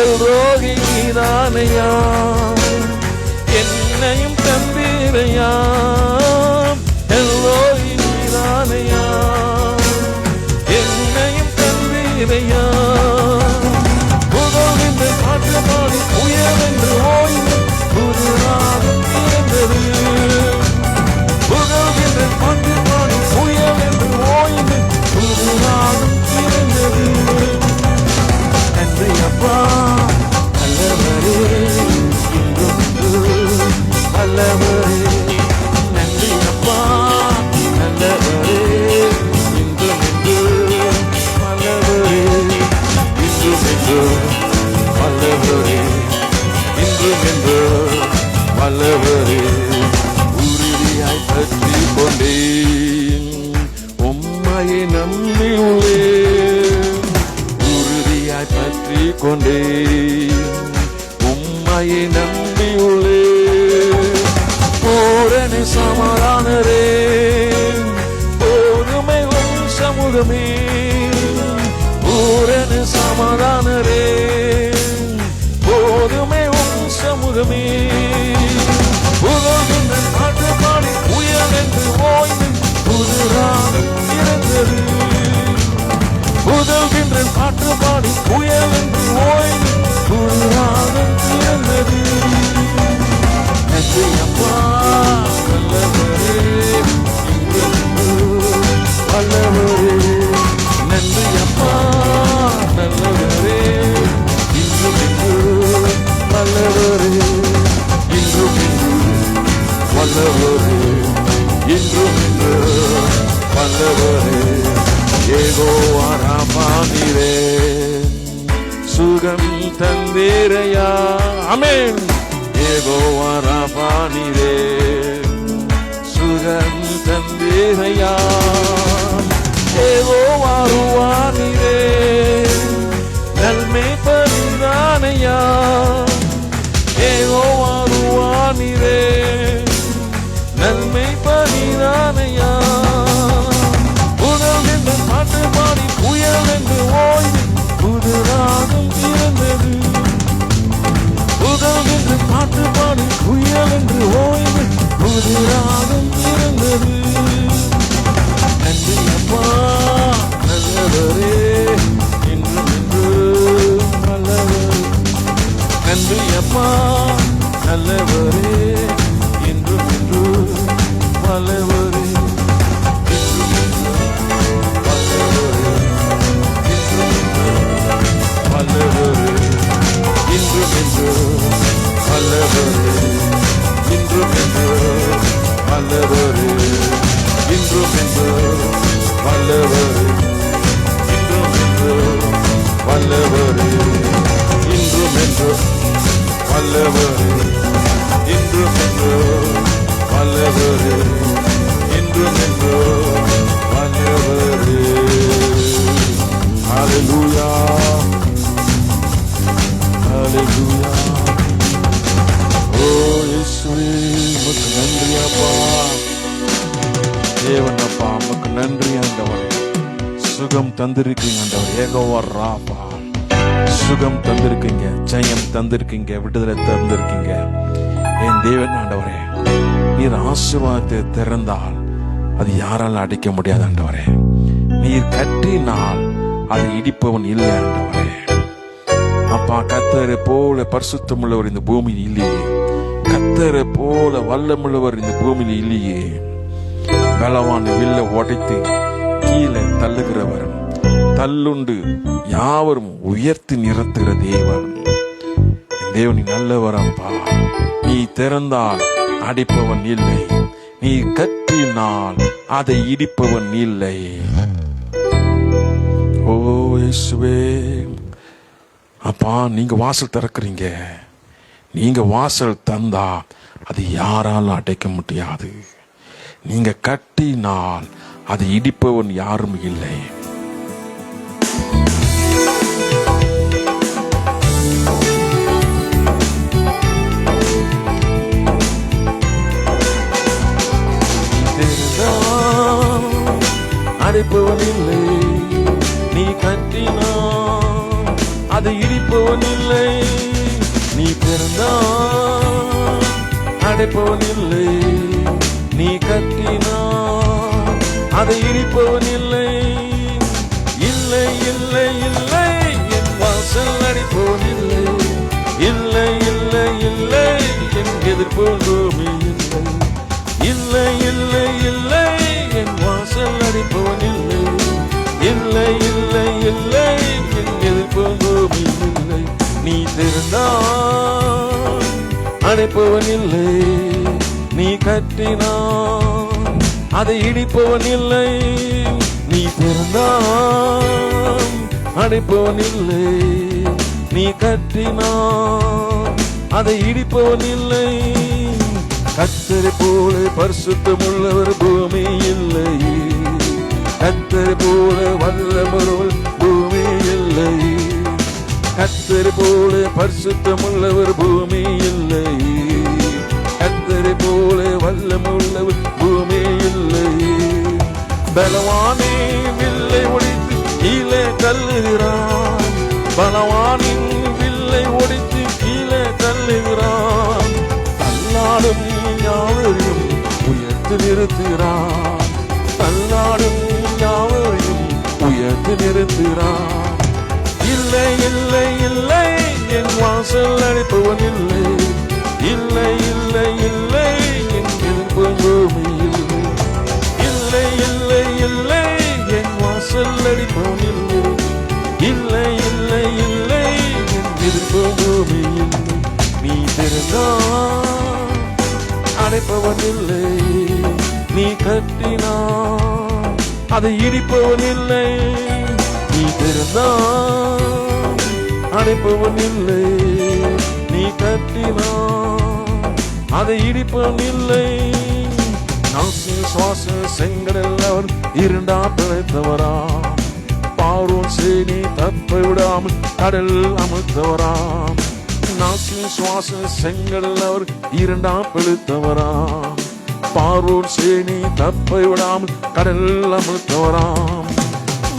எல்ரோகி நீதானையாம், என்னையும் தந்தீரையாம். எல்ரோகி நீதானையாம், என்னையும் தந்தீரையாம். புகழ்கின்ற பாட்டு பாடி புயல் என்று ஓய்ந்து புது ராகம் பிறந்தது. புகழ்கின்ற பாட்டு பாடி புயல் என்று ஓய்ந்து புது ராகம் பிறந்தது. நன்றி அப்பா நல்லவரே, இன்றும் வல்லவரே. நன்றி அப்பா நல்லவரே, இன்றும் வல்லவரே. கொண்டே உம்மையை நம்பியுள்ளே. பூரணி சமாதானரே போதுமை உம் சமூகமே. பூரணி சமாதானரே போதுமை உம் சமூகமே. புகழ்கின்ற பாட்டு பாடி உயர்ந்து ஓய்ந்து புதுராகம் இறந்தது. புகழ்கின்ற பாட்டு பாடி உயர்ந்து ஓய்ந்து புதுராகம் இறந்தது. நன்றி அப்பா நல்லவரே வல்லவரே. நன்றி அப்பா நல்லவரே இன்று வல்லவரே. இன்றும் வல்லவரே இன்றும் வல்லவரே. யெகோவா ராமா நீரே சுகம் தந்தீரையா. ஆமென். யெகோவா ராமா நீரே சுகம் தந்தீரையா. யெகோவா ரூவா நீரே நன்மை பரிதானையா. யெகோவா ரூவா நீரே நன்மை பரிதானையா. புகழ்கின்ற பாட்டு பாடி புயலென்று ஓய்ந்து புதுராகம் இறந்தது. புகழ்கின்ற பாட்டு பாடி புயலென்று ஓய்ந்து புதுராகம் இறந்தது. நன்றி அப்பா நல்லவரே இன்றும் வல்லவரே. நன்றி அப்பா நல்லவரே இன்றும் வல்லவரே. வல்லவரே இன்றும் வல்லவரே. இன்றும் வல்லவரே. இன்றும் வல்லவரே. இன்றும் வல்லவரே. இன்றும் வல்லவரே. இன்றும் வல்லவரே. இன்றும் வல்லவரே. ஹல்லேலூயா ஹல்லேலூயா. ஓ இயேசுவே உமக்கு நன்றி அப்பா. தேவன் அப்பா உமக்கு நன்றி ஆண்டவரே. சுகம் தந்திருக்கீங்க ஆண்டவர். யெகோவா ராபா சுகம் தந்திருக்கீங்க, ஜெயம் தந்திருக்கீங்க, விடுதலை தந்திருக்கீங்க. என் தேவன் ஆண்டவரே நீர் ஆசீர்வாதத்தை திறந்தால் அது யாரால் அடிக்க முடியாது ஆண்டவரே. நீர் கட்டினால் அது இடிப்பவன் இல்லை ஆண்டவரே. அப்பா கர்த்தரை போல பரிசுத்தமுள்ளவர் இந்த பூமியில் இல்லையே. கர்த்தரை போல வல்லமுள்ளவர் இந்த பூமியில் இல்லையே. பலவான் வில்ல உடைத்து கீழே தள்ளுகிறவர், தள்ளுண்டு யாவரும் உயர்த்தி நிறுத்துகிற தேவன். தேவன் நீ நல்லவர் அப்பா. நீ திறந்தால் அடிப்பவன் இல்லை, நீ கட்டினால் அதை இடிப்பவன் இல்லை. ஓ இயேசுவே அப்பா நீங்க வாசல் திறக்கிறீங்க. நீங்க வாசல் தந்தா அது யாராலும் அடைக்க முடியாது. நீங்க கட்டினால் அது இடிப்பவன் யாரும் இல்லை. அடைப்பவன் இல்லை, நீ கட்டினால் அது இடிப்பவன் இல்லை. நீ பிறந்தால் அடைப்பவன் இல்லை, நீ கட்டினால் அதை இடிப்பவன் இல்லை. இல்லை இல்லை இல்லை என் வாசல் அடைப்பவன் இல்லை. இல்லை இல்லை இல்லை என் எதிர்ப்பவன் பூமி இல்லை. இல்லை இல்லை இல்லை என் வாசல் அடைப்பவன் இல்லை. இல்லை இல்லை இல்லை என் எதிர்ப்பவன் பூமி இல்லை. நீ திறந்தால் அடைப்பவன் இல்லை, நீ கட்டினால் அதை இடிப்பவன் இல்லை. நீ திறந்தால் அடைப்பவன் இல்லை, நீ கட்டினால் அதை இடிப்பவன் இல்லை. கர்த்தரை போல பரிசுத்தமுள்ளவர் பூமி இல்லை. கர்த்தரை போல வல்லவர் பூமி இல்லை. கர்த்தரை கர்த்தரை போல பரிசுத்தமுள்ளவர் பூமி இல்லை, கர்த்தரை போல வல்லமுள்ளவர் பூமி இல்லை. பலவானே வில்லை ஒடித்து கீழே தள்ளுகிறான், பலவானின் வில்லை ஒடித்து கீழே தள்ளுகிறான். தள்ளாடும் யாவரையும் உயர்த்து நிறுத்துகிறான், தள்ளாடும் யாவரையும் உயர்த்து நிறுத்துகிறான். இல்லை இல்லை இல்லை என் வாசல் அழைப்பவன் இல்லை, இல்லை இல்லை இல்லை என் விருப்பம் பூமி இல்லை, இல்லை இல்லை இல்லை என் வாசல் அழைப்பவன் இல்லை, இல்லை இல்லை இல்லை என் விருப்பம் பூமி இல்லை. நீ திறந்தால் அடைப்பவன் இல்லை, நீ கட்டினான் அதை இடிப்பவன் இல்லை. நீ திறந்தால் அடைப்பவன் இல்லை, நீ கட்டினான் அதை இடிப்பவன் இல்லை. நாசு சுவாச செங்கடல் அவர் இருண்டா பிழைத்தவரா, பார்வோன் சேனை தப்பை விடாமல் கடல் அமுத்தவராம். நாசு சுவாச செங்கடல் அவர் இரண்டா பிழைத்தவராம், பார்வோன் சேனை தப்பை விடாமல் கடல் அமுத்தவராம்.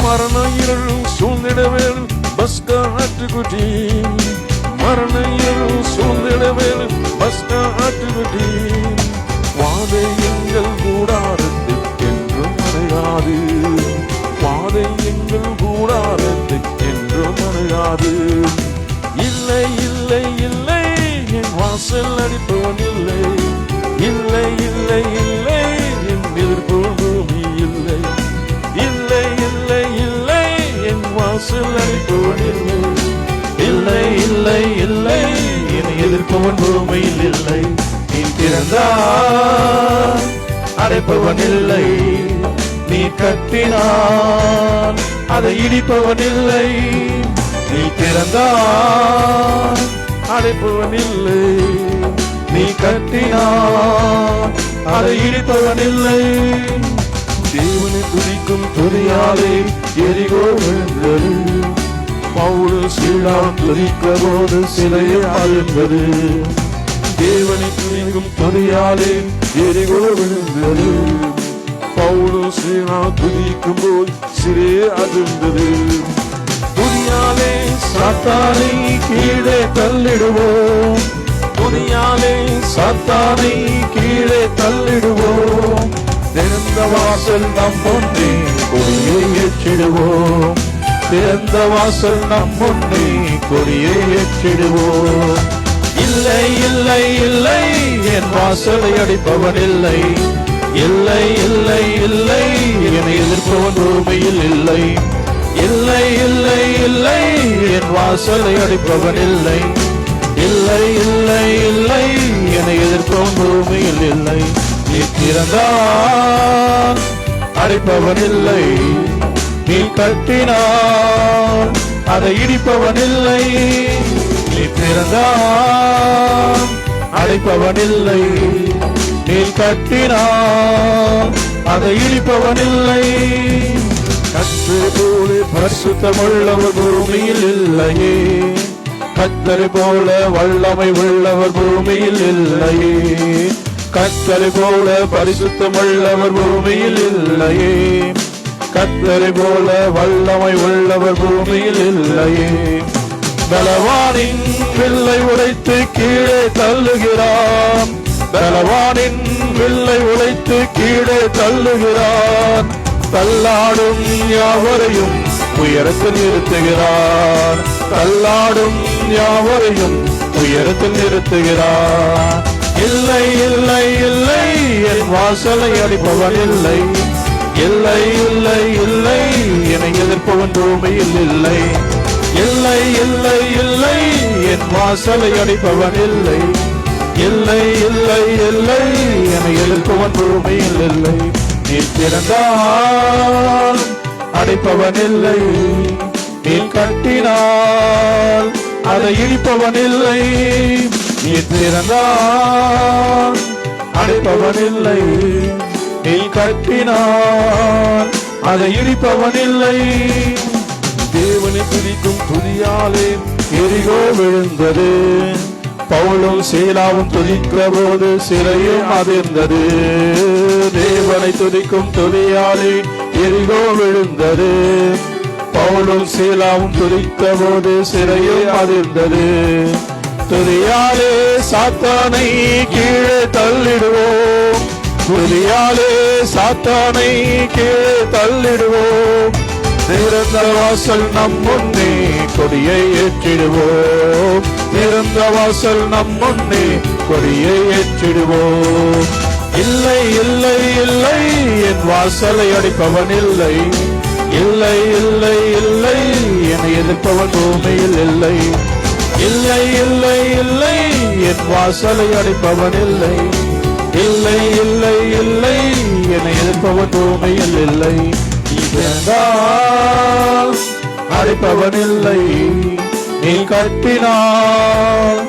மரண இருள் சூழ்ந்திடவேல் பஸ்கா ஆட்டுக்குட்டி, மரண இருள் சூழ்ந்திடவேல் பஸ்கா ஆட்டுக்குட்டி. வாதை எங்கள் கூடாரத்து என்றும் மறையாது, வாதை எங்கள் கூடாரத்து என்றும் மறையாது. இல்லை இல்லை இல்லை என் வாசல் அடிப்பவன் இல்லை, இல்லை இல்லை இல்லை என் எதிர்ப்பு பூமி இல்லை, இல்லை இல்லை இல்லை என் வாசல் அடிப்பவன் இல்லை, இல்லை இல்லை இல்லை என் எதிர்ப்பவன் பூமியில் இல்லை. நீ திறந்தால் அடைப்பவன் இல்லை, நீ கட்டினான் அதை இடிப்பவன் இல்லை. நீ திறந்தால் அடைப்பவன் இல்லை, நீ கட்டினான் அதை இடிப்பவன் இல்லை. தேவனை துதிக்கும் துதியாலே எரிகோ விழுந்தது, பவுல் சீலான் துதிக்க போது சிலையை அழுந்தது. தேவனை துதிக்கும் துதியாலே எரிகோ விழுந்தது, பவுல் சீலான் துதிக்கும் போது சிலையை அழுந்தது. துதியாலே சாத்தானை கீழே தள்ளிடுவோம், துதியாலே சாத்தானை கீழே தள்ளிடுவோம். திறந்த வாசல் நம் முன்னே கொடியை ஏற்றிடுவோம், திறந்த வாசல் நம் முன்னே கொடியை ஏற்றிடுவோம். இல்லை இல்லை இல்லை என் வாசலை அடிப்பவன் இல்லை, இல்லை இல்லை இல்லை என்னை எதிர்ப்பவன் பூமியில் இல்லை, இல்லை இல்லை இல்லை என் வாசலை அடிப்பவன் இல்லை, இல்லை இல்லை இல்லை என்னை எதிர்ப்பவன் பூமியில் இல்லை. நீ திறந்தால் அடைப்பவன் இல்லை, நீ கட்டினான் அதை இடிப்பவன் இல்லை. நீ திறந்தால் அடைப்பவன் இல்லை, நீ கட்டினான் அதை இடிப்பவன் இல்லை. கர்த்தரை போல பரிசுத்தமுள்ளவர் பூமியில் இல்லையே, கர்த்தரை போல வல்லமை உள்ளவர் பூமியில் இல்லையே, கர்த்தரை போல பரிசுத்தமுள்ளவர் பூமியில் இல்லையே, கர்த்தரை போல வல்லமை உள்ளவர் பூமியில் இல்லையே. பலவானின் வில்லை உடைத்து கீழே தள்ளுகிறான், பலவானின் வில்லை உடைத்து கீழே தள்ளுகிறான். தள்ளாடும் யாவரையும் உயரத்தில் நிறுத்துகிறான், தள்ளாடும் யாவரையும் உயரத்தில் நிறுத்துகிறான். இல்லை இல்லை இல்லை என் வாசலை அடிப்பவன் இல்லை, இல்லை இல்லை இல்லை என்னை எதிர்ப்பவன் பூமியில் இல்லை, இல்லை இல்லை இல்லை என் வாசலை அடிப்பவன் இல்லை, இல்லை இல்லை இல்லை என்னை எதிர்ப்பவன் பூமியில் இல்லை. நீ திறந்தால் அடைப்பவன் இல்லை, நீ கட்டினால் அதை இடிப்பவன் இல்லை. நீ திறந்தால் அடைப்பவன் இல்லை, நீ கட்டினால் அதை இடிப்பவன் இல்லை. தேவனை துதிக்கும் துதியாலே எரிகோ விழுந்தது. பவுலும் சீலாவும் துதிக்கிற போது சிறையும் அதிர்ந்தது. தேவனை துதிக்கும் துதியாலே எரிகோ விழுந்தது. பவுலும் சீலாவும் துதித்த போது சிறையும் அதிர்ந்தது. துதியாலே சாத்தானை கீழே தள்ளிடுவோம். துதியாலே சாத்தானை கீழே தள்ளிடுவோம். திறந்த வாசல் நம் முன்னே கொடியை ஏற்றிடுவோம். திறந்த வாசல் நம் முன்னே கொடியை ஏற்றிடுவோம். இல்லை இல்லை இல்லை, என் வாசலை அடிப்பவன் இல்லை. இல்லை இல்லை இல்லை, என்னை எதிர்ப்பவன் பூமியில் இல்லை. இல்லை இல்லை இல்லை, என் வாசலை அடிப்பவன் இல்லை. இல்லை இல்லை இல்லை, என்னை எதிர்ப்பவன் பூமியில் இல்லை. அடிப்பவன் இல்லை. நீ கட்டினால்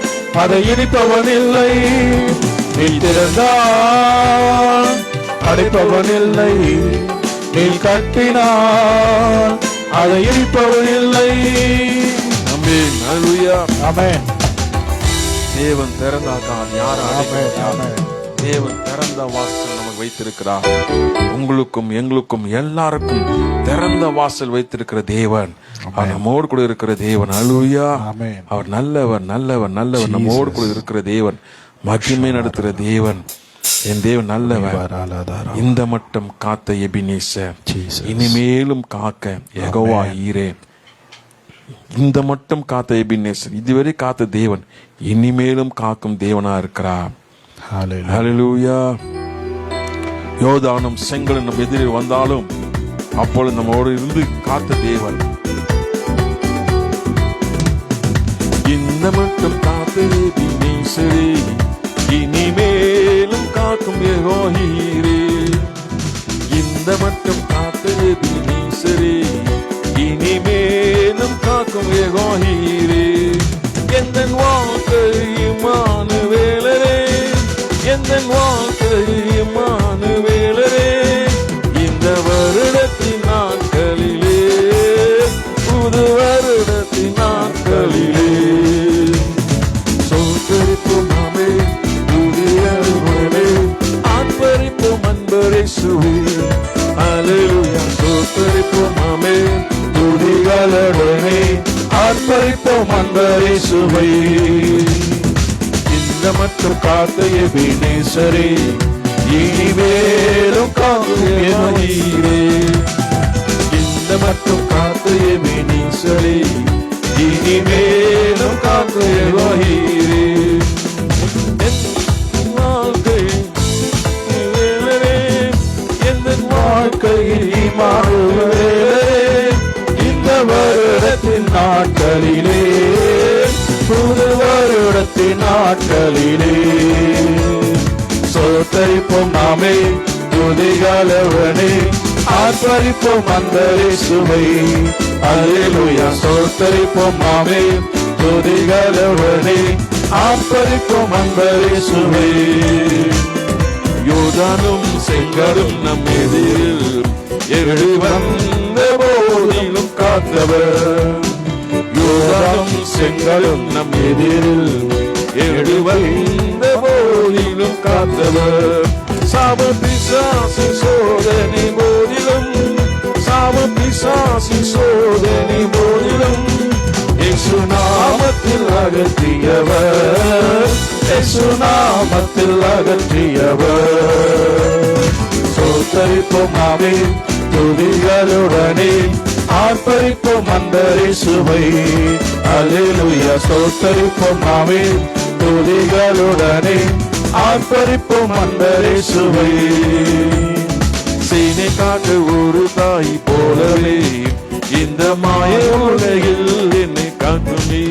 அதை இடிப்பவன் இல்லை. நீ திறந்தால் அடிப்பவன் இல்லை. நீ கட்டினால் அதை இடிப்பவன் இல்லை. ஆமென். ஹல்லேலூயா. ஆமென். தேவன் திறந்தாக்கான் யார் தேவன் திறந்த வாசல் நமக்கு வைத்திருக்கிறார். உங்களுக்கும் எங்களுக்கும் எல்லாருக்கும் திறந்த வாசல் வைத்திருக்கிற தேவன். அவர் நம்மோடு கூட இருக்கிற தேவன். ஹல்லேலூயா. அவர் நல்லவர் நல்லவர் நல்லவர். நம்மோடு கூட இருக்கிற தேவன். மகிமை நடத்துகிற தேவன். என் தேவன் நல்லவர். இந்த மட்டும் காத்த எபினேசர் இனிமேலும் காக்க யெகோவா ஈரே. இந்த மட்டும் காத்த எபினேசர், இதுவரை காத்த தேவன் இனிமேலும் காக்கும் தேவனா இருக்கிறார். ஹல்லேலூயா. யோர்தானும் செங்கலும் நம் எதிரில் வந்தாலும் அப்பொழுது நம்மோடு இருந்து காத்த தேவன். இந்த மட்டும் காத்த எபினேசரே, இனிமேலும் காக்கும் யெகோவா ஈரே. இந்த மட்டும் காத்த எபினேசரே, இனிமேலும் காக்கும் யெகோவா ஈரே. எந்தன் வாழ்க்கை இம்மானுவேலரே, எந்தன் வாழ்க்கை இம்மானுவேலரே. இந்த வருடத்தின் நாட்களிலே, புது வருடத்தின் நாட்களிலே சோதரிப்போம் நாமே துதியருவரே. ஆர்ப்பரிப்போம் அன்பரே சுவே. ஹல்லேலூயா. சோதரிப்போம் நாமே துதிகளுடனே ஆர்ப்பரிப்போம் அன்பரே சுவை. இந்த மட்டும் காத்த எபினேசரே, இனிமேலும் காக்கும் யெகோவா ஈரே. இந்த மட்டும் காத்த எபினேசரே, இனிமேலும் காக்கும் யெகோவா ஈரே. என் வாழ்க்கையில் இம்மானுவேலரே, இந்த வருடத்தின் நாட்களிலே, புது வருடத்தின் நாட்களிலே சோதரிப்போம் நாமே துதிகளவனே. ஆர்ப்பரிப்போம் அன்பரே சுவை. ஹல்லேலூயா. சோதரிப்போம் நாமே துதிகளவனே. ஆர்ப்பரிப்போம் அன்பரே சுவை. யோர்தானும் செங்கலும் நம் எதிரில் எழு வந்த போதிலும் காத்தவர். யோர்தானும் செங்கலும் நம் எதிரில் எழு வந்த போதிலும் காத்தவர். சாப பிசாசு சோதனை போதிலும், சாப பிசாசு சோதனை போதிலும் இயேசு நாமத்தில் அகற்றியவர். இயேசு நாமத்தில் அகற்றியவர். சோதரிப்போம் நாமே துதிகளுடனே ஆர்ப்பரிப்போம் அன்பரே சுவை. ஹல்லேலூயா. சோதரிப்போம் நாமே துதிகளுடனே ஆர்ப்பரிப்போம் அன்பரே சுவை. சீனை காட்டு ஒரு தாய் போலவே இந்த மாய உலகில் என்னை காக்குமே.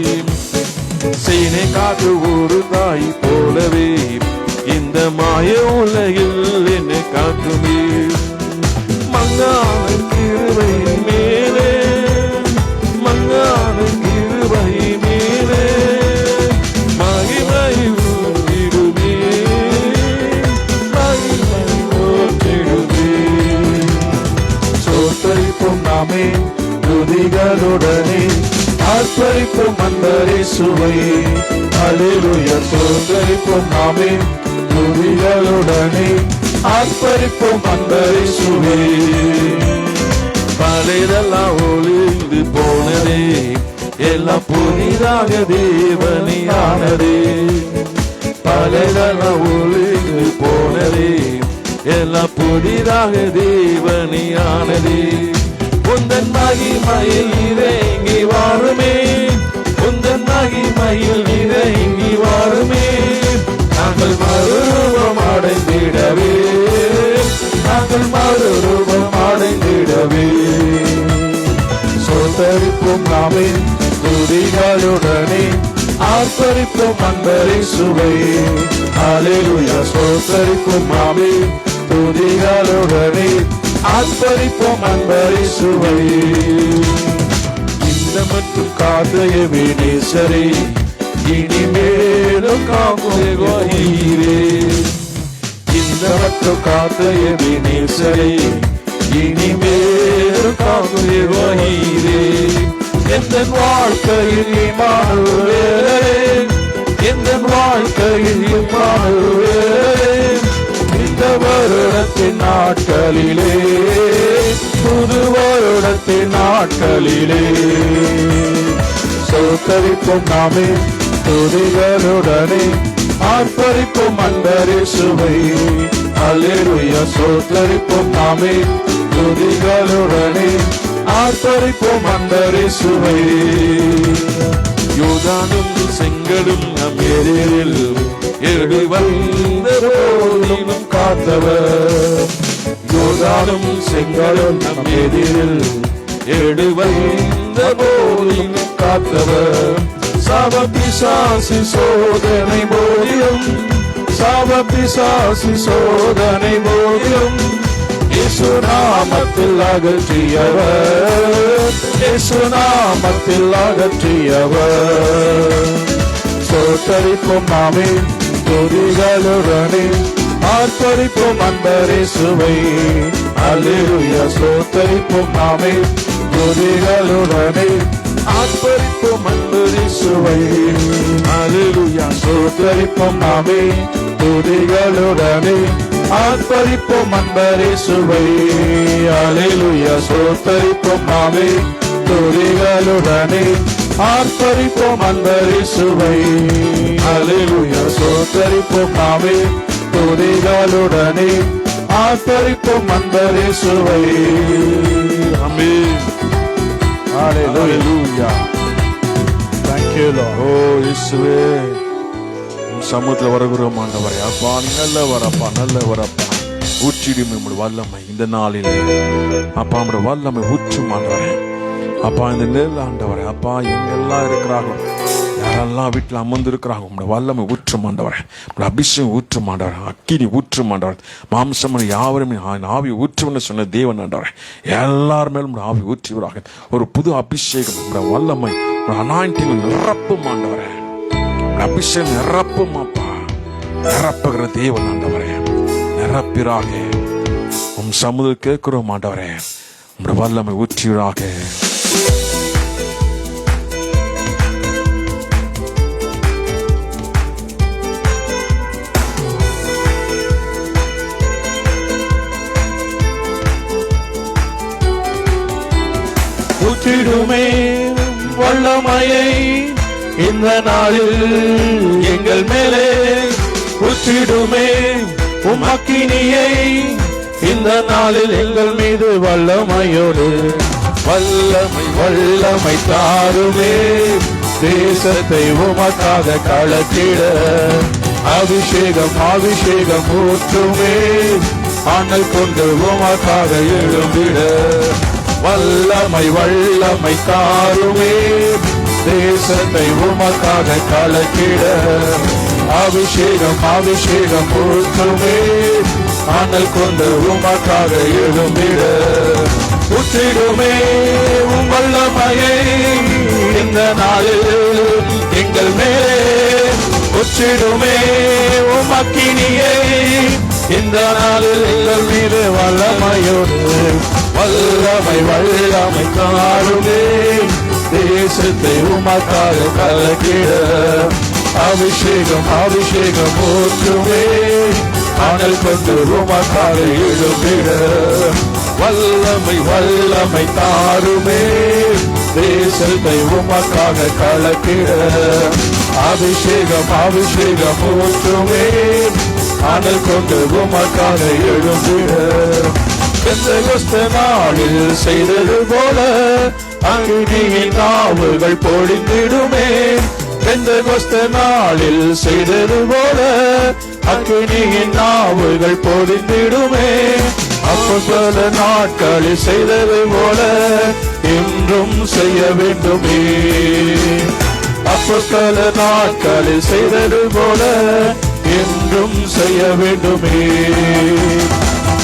சீனை காட்டு ஒரு தாய் போலவே இந்த மாய உலகில் என்னை காக்குமே. மங்கான கிருபை மேலே, மங்கான கிருபை மேலே மகிமை ஊற்றிடுமே, மகிமை ஊற்றிடுமே. சோதரிப்போம் நாமே துதிகளுடனே ஆர்ப்பரிப்போம் அன்பரேசுவை. அல்லேலூயா சோதரிப்போம் நாமே துதிகளுடனே ஆர்ப்பரிப்போம் அன்பரேசுவை. பழையதெல்லாம் ஒளிந்து போனதே, எல்லாம் புதிதாக தேவனியானதே. பழையதெல்லாம் ஒளிந்து போனதே, எல்லாம் புதிதாக தேவனியானதே. உந்தன் மகிமையில் இறங்கி வாருமே, உந்தன் மகிமையில் இறங்கி வாருமே. நாங்கள் மறுரூபம் அடைந்திடவே, நாங்கள் மறுரூபம் அடைந்திடவே. சோதரிப்போம் நாமே துதிகளுடனே ஆர்ப்பரிப்போம் அன்பரேசுவை. அல்லேலூயா சோதரிப்போம் நாமே துதிகளுடனே ஆர்ப்பரிப்போம் அன்பரேசுவை. இந்த மட்டும் காதையவே நேசரே, இனிமேலும் காக்குவீரே. இந்த மட்டும் காதையவே நேசரே, இனிமேலும் காக்குவீரே. எந்த வாழ்க்கையில் இம்மானுவேலே, எந்த வாழ்க்கையில் இம்மானுவேலே. இந்த வருடத்தின் நாட்களிலே, புது வருடத்தின் நாட்களிலே சோதரிப்போம் நாமே துதிகளுடனே ஆர்ப்பரிப்போம் அன்பரேசுவை. அல்லேலூயா சோதரிப்போம் நாமே துதிகளுடனே ஆர்ப்பரிப்போம் அன்பரேசுவை. யோர்தானும் செங்கடும் நம் எதிரில் எழுதி வந்த போதிலும் காத்தவர். யோர்தானும் செங்கடும் நம் எதிரில் எழுதி வந்த போதிலும் காத்தவர். சாபபிசாசு சோதனை போதிலும், சாபபிசாசு சோதனை போதிலும் இயேசு நாமத்தில் அகற்றியவர், இயேசு நாமத்தில் அகற்றியவர். சோதரிப்போம் நாமே துதிகளுடனே ஆர்ப்பரிப்போம் அன்பரேசுவை. அல்லேலூயா சோதரிப்போம் நாமே துதிகளுடனே ஆர்ப்பரிப்போம் அன்பரேசுவை. அல்லேலூயா சோதரிப்போம் நாமே துதிகளுடனே ஆர்ப்பரிப்போம் அன்பரேசுவை. அல்லேலூயா சோதரிப்போம் நாமே துதிகளுடனே ஆர்ப்பரிப்போம் அன்பரேசுவை. அல்லேலூயா சோதரிப்போம் நாமே துதிகளுடனே ஆர்ப்பரிப்போம் அன்பரேசுவை. ஆமென். Hallelujah. Thank you Lord. ஓ இயேசுவே, உம் சமூகத்துல வருகிறோம் ஆண்டவரே. அப்பா நீ நல்லவரப்பா, நல்லவரப்பா. ஊற்றிடும் உம்முடைய வல்லமை இந்த நாளிலே அப்பா, உம்முடைய வல்லமை ஊற்றும் ஆண்டவரே. அப்பா இந்த நெல் ஆண்டவரே, அப்பா எங்கெல்லாம் இருக்கிறார்களோ, யாரெல்லாம் வீட்டில் அமர்ந்து இருக்கிறாங்க, உங்களுடைய வல்லமை ஊற்றும் ஆண்டவரே. உங்களுடைய அபிஷேகம் ஊற்றும் ஆண்டவரே. அக்கினி ஊற்றும் ஆண்டவரே. மாம்சம் யாவருமே ஆவி ஊற்றும்னு சொன்ன தேவன் ஆண்டவரே. எல்லார் மேலும் உங்களுடைய ஆவி ஊற்றுவராக. ஒரு புது அபிஷேகம், உங்களுடைய வல்லமை, உங்களுடைய அனாயிண்டிங் நிரப்பும் ஆண்டவரே. உங்களுடைய அபிஷேகம் நிரப்பும் அப்பா, நிரப்புகிற தேவன் ஆண்டவரே. நிரப்பிறாக உம் சமுதிரம் கேட்கிறோம் ஆண்டவரே. உங்களுடைய வல்லமை ஊற்றுவராக. ஊற்றிடுமே வல்லமையை இந்த நாளில் எங்கள் மேலே. ஊற்றிடுமே உம் அக்கினியை இந்த நாளில் எங்கள் மீது வல்லமையோடு. வல்லமை வல்லமை தாருமே, தேசத்தை உமக்காக கலக்கிட. அபிஷேகம் அபிஷேகம் ஊற்றுமே, ஆண்டல் கொண்டு உமக்காக எழும்பிட. வல்லமை வல்லமை தாருமே, தேசத்தை உமக்காக கலக்கிட. அபிஷேகம் அபிஷேகம் ஊற்றுமே, ஆண்டல் கொண்டு உமக்காக எழும்பிட. ஊற்றிடுமே உம் வல்லமையை இந்த நாளில் எங்கள் மேலே. ஊற்றிடுமே உம் அக்கினியை இந்த நாளில் எங்கள் மீது வல்லமையோடு. வல்லமை வல்லமை தாருமே, தேசத்தை உமக்காக கலக்கிட அபிஷேகம் அபிஷேகம் ஊற்றுமே அனல் கொண்டு உமக்காக எழுப்பிட வல்லமை வல்லமை தாருமே தேசத்தை உமக்காக கலக்கிட அபிஷேகம் அபிஷேகம் ஊற்றுமே அனல் கொண்டு உமக்காக எழுப்பிட பெந்தெகோஸ்தே நாளில் செய்தது போல அக்கினியின் நாவுகள் பொழிந்திடுமே பெந்தெகோஸ்தே நாளில் செய்தது போல அக்கினியின் நாவுகள் பொழிந்திடுமே அப்போஸ்தல நாட்களில் செய்தது போல இன்றும் செய்ய வேண்டுமே அப்போஸ்தல நாட்களில் செய்தது போல இன்றும் செய்ய வேண்டுமே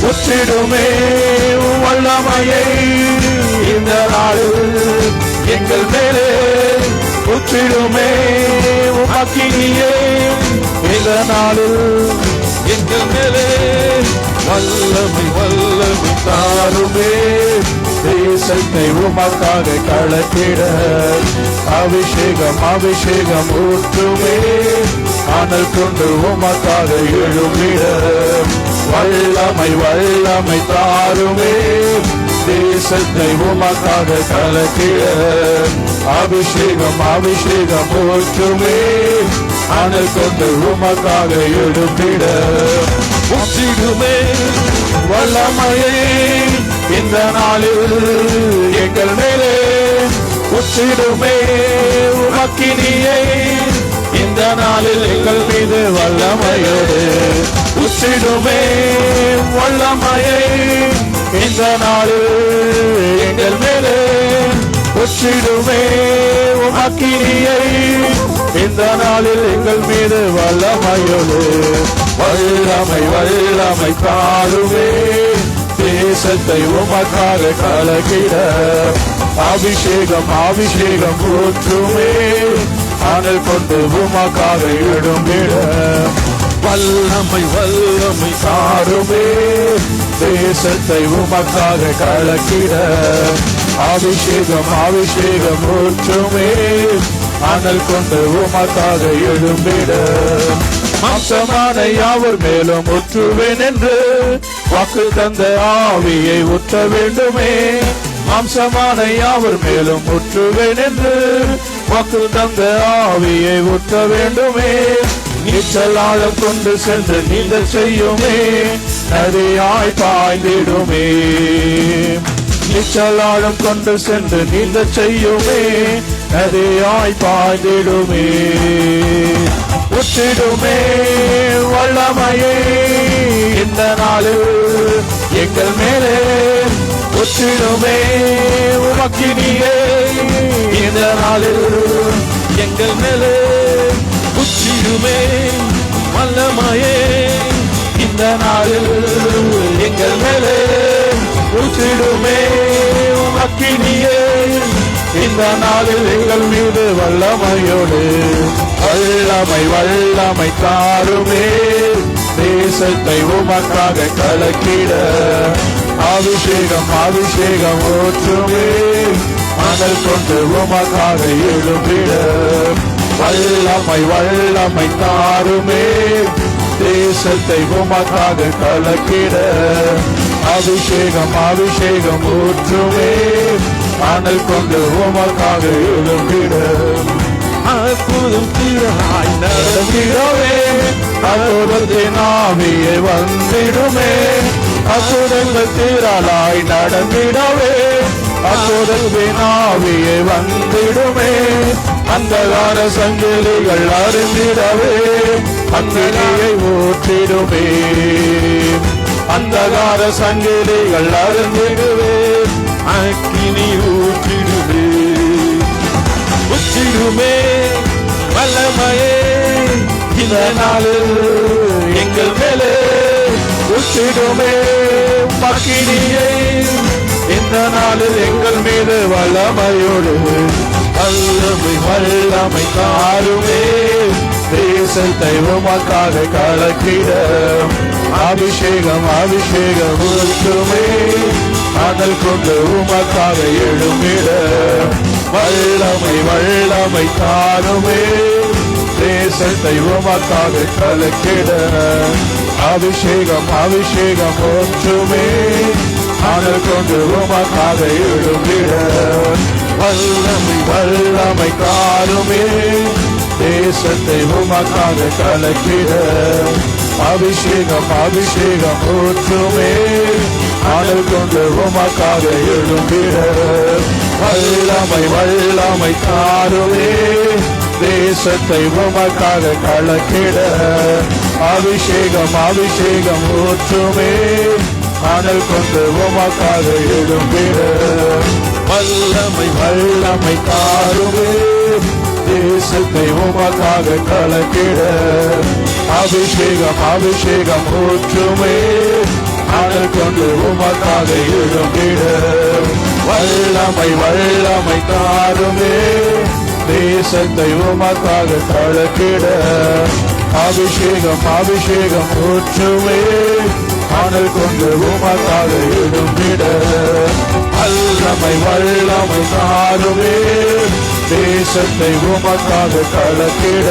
உச்சிடுமே வல்லமையை இந்த நாளில் எங்கள் மேலே உச்சிடுமே அக்கினியே இந்த நாளில் எங்கள் மேலே வல்லமை வல்லமை தாருமே தேசத்தை உமக்காக கலக்கிட அபிஷேகம் அபிஷேகம் ஊற்றுமே அனல் கொண்டு உமக்காக எழுப்பிட வல்லமை வல்லமை தாருமே தேசத்தை உமக்காக கலக்கிட அபிஷேகம் அபிஷேகம் ஊற்றுமே அனல் கொண்டு உமக்காக எழுப்பிட உச்சிடுமே வல்லமையை இந்த நாளில் எங்கள் மேலே உச்சிடுமே அக்கினியை இந்த நாளில் எங்கள் மீது வல்லமையோடு உச்சிடுமே வல்லமையை இந்த நாளில் எங்கள் மேலே உச்சிடுமே அக்கினியை இந்த நாளில் எங்கள் மீது வல்லமையோடு வல்லமை வல்லமை தாருமே தேசத்தை உமக்காக கலக்கிட அபிஷேகம் அபிஷேகம் ஊற்றுமே அனல் கொண்டு உமக்காக எழும்பிட வல்லமை வல்லமை தாருமே தேசத்தை உமக்காக கலக்கிட அபிஷேகம் அபிஷேகம் ஊற்றுமே அனல் கொண்டு உமக்காக எழும்பிட மாம்சமான யாவர் மேலும் ஊற்றுவேன் என்று வாக்கு தந்த ஆவியை ஊற்ற வேண்டுமே மாம்சமான யாவர் மேலும் ஊற்றுவேன் என்று வாக்கு தந்த ஆவியை ஊற்ற வேண்டுமே நீச்சலாழம் கொண்டு சென்று நீந்தல் செய்யுமே நதியாய் பாய்ந்திடுமே நீச்சலாழம் கொண்டு சென்று நீந்தல் செய்யுமே நதியாய் பாய்ந்திடுமே உச்சிடுமே வல்லமையே இந்த நாளில் எங்கள் மேலே உச்சிடுமே அக்கினியே இந்த நாளில் எங்கள் மேலே உச்சிடுமே வல்லமையே இந்த நாளில் எங்கள் மேலே உச்சிடுமே அக்கினியே இந்த நாளில் எங்கள் மீது வல்லமையோடு வல்லமை வல்லமை தாருமே தேசத்தை உமக்காக கலக்கிட அபிஷேகம் அபிஷேகம் ஊற்றுமே அனல் கொண்டு உமக்காக எழுப்பிட வல்லமை வல்லமை தாருமே தேசத்தை உமக்காக கலக்கிட அபிஷேகம் அபிஷேகம் ஊற்றுமே அனல் கொண்டு உமக்காக எழுப்பிட அற்புதம் திரளாய் நடந்திடவே அற்புதத்தின் ஆவியை வந்திடுமே அற்புதங்கள் திரளாய் நடந்திடவே அற்புதத்தின் ஆவியை வந்திடுமே அந்தகார சங்கிலிகள் அறிந்திடவே அங்கினியை ஊற்றிடுமே அந்தகார சங்கிலிகள் அறிந்திடுவே அக்கினி ஊற்றிடுமே உச்சிடுமே வல்லமையே இந்த நாளில் எங்கள் மேலே உச்சிடுமே அக்கினியை இந்த நாளில் எங்கள் மீது வல்லமையோடு வல்லமை வல்லமை தாருமே தேசத்தை உமக்காக கலக்கிட அபிஷேகம் அபிஷேகம் ஊற்றுமே அனல் கொண்டு உமக்காக எழும்பிட வல்லமை வல்லமை தாருமே தேசத்தை உமக்காக கலக்கிட அபிஷேகம் அபிஷேகம் ஒன்றுமே அனல் கொண்டு உமக்காக எழும்பிட வல்லமை வல்லமை தாருமே தேசத்தை உமக்காக கலக்கிட அபிஷேகம் அபிஷேகம் ஊற்றுமே அனல் கொண்டு உமக்காக எழும்பிட வல்லமை வல்லமை தாருமே தேசத்தை உமக்காக கலக்கிட அபிஷேகம் அபிஷேகம் ஊற்றுமே அனல் கொண்டு உமக்காக எழும்பிட வல்லமை வல்லமை தாருமே தேசத்தை உமக்காக கலக்கிட அபிஷேகம் அபிஷேகம் ஊற்றுமே அனல் கொண்டு உமக்காக எழும்பிட வல்லமை வல்லமை தாருமே தேசத்தை உமக்காக கலக்கிட அபிஷேகம் அபிஷேகம் ஊற்றுமே அனல் கொண்டு உமக்காக எழும்பிட வல்லமை வல்லமை தாருமே தேசத்தை உமக்காக கலக்கிட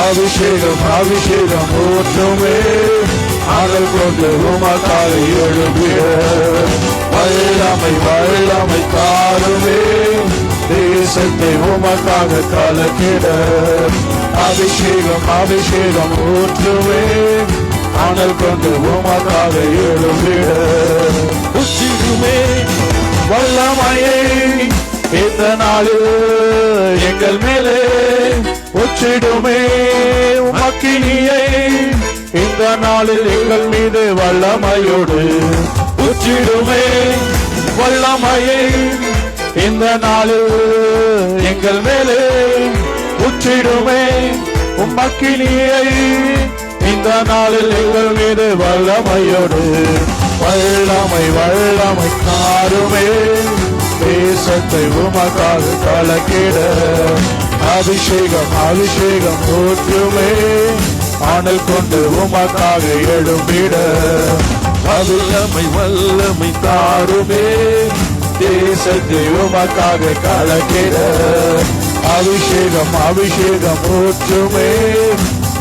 அபிஷேகம் அபிஷேகம் ஊற்றுமே அனல் கொண்டு உமக்காக எழும்பிட வல்லமை வல்லமை தாருமே தேசத்தை உமக்காக கலக்கிட அபிஷேகம் அபிஷேகம் ஊற்றுமே அனல் கொண்டு உமக்காக எழும்பிட உச்சிடுமே வல்லமையை இந்த நாளில் எங்கள் மேலே உச்சிடுமே உமக்கினியை இந்த நாளில் எங்கள் மீது வல்லமையோடு உச்சிடுமே வல்லமையை இந்த நாளில் எங்கள் மேலே உச்சிடுமே உமக்கினியை இந்த நாளில் எங்கள் மீது வல்லமையோடு வல்லமை வல்லமை தாருமே தேசத்தை உமக்காக கலக்கிட அபிஷேகம் அபிஷேகம் ஊற்றுமே அனல் கொண்டு உமக்காக எழும்பிட வல்லமை வல்லமை தாருமே தேசத்தை உமக்காக கலக்கிட அபிஷேகம் அபிஷேகம் ஊற்றுமே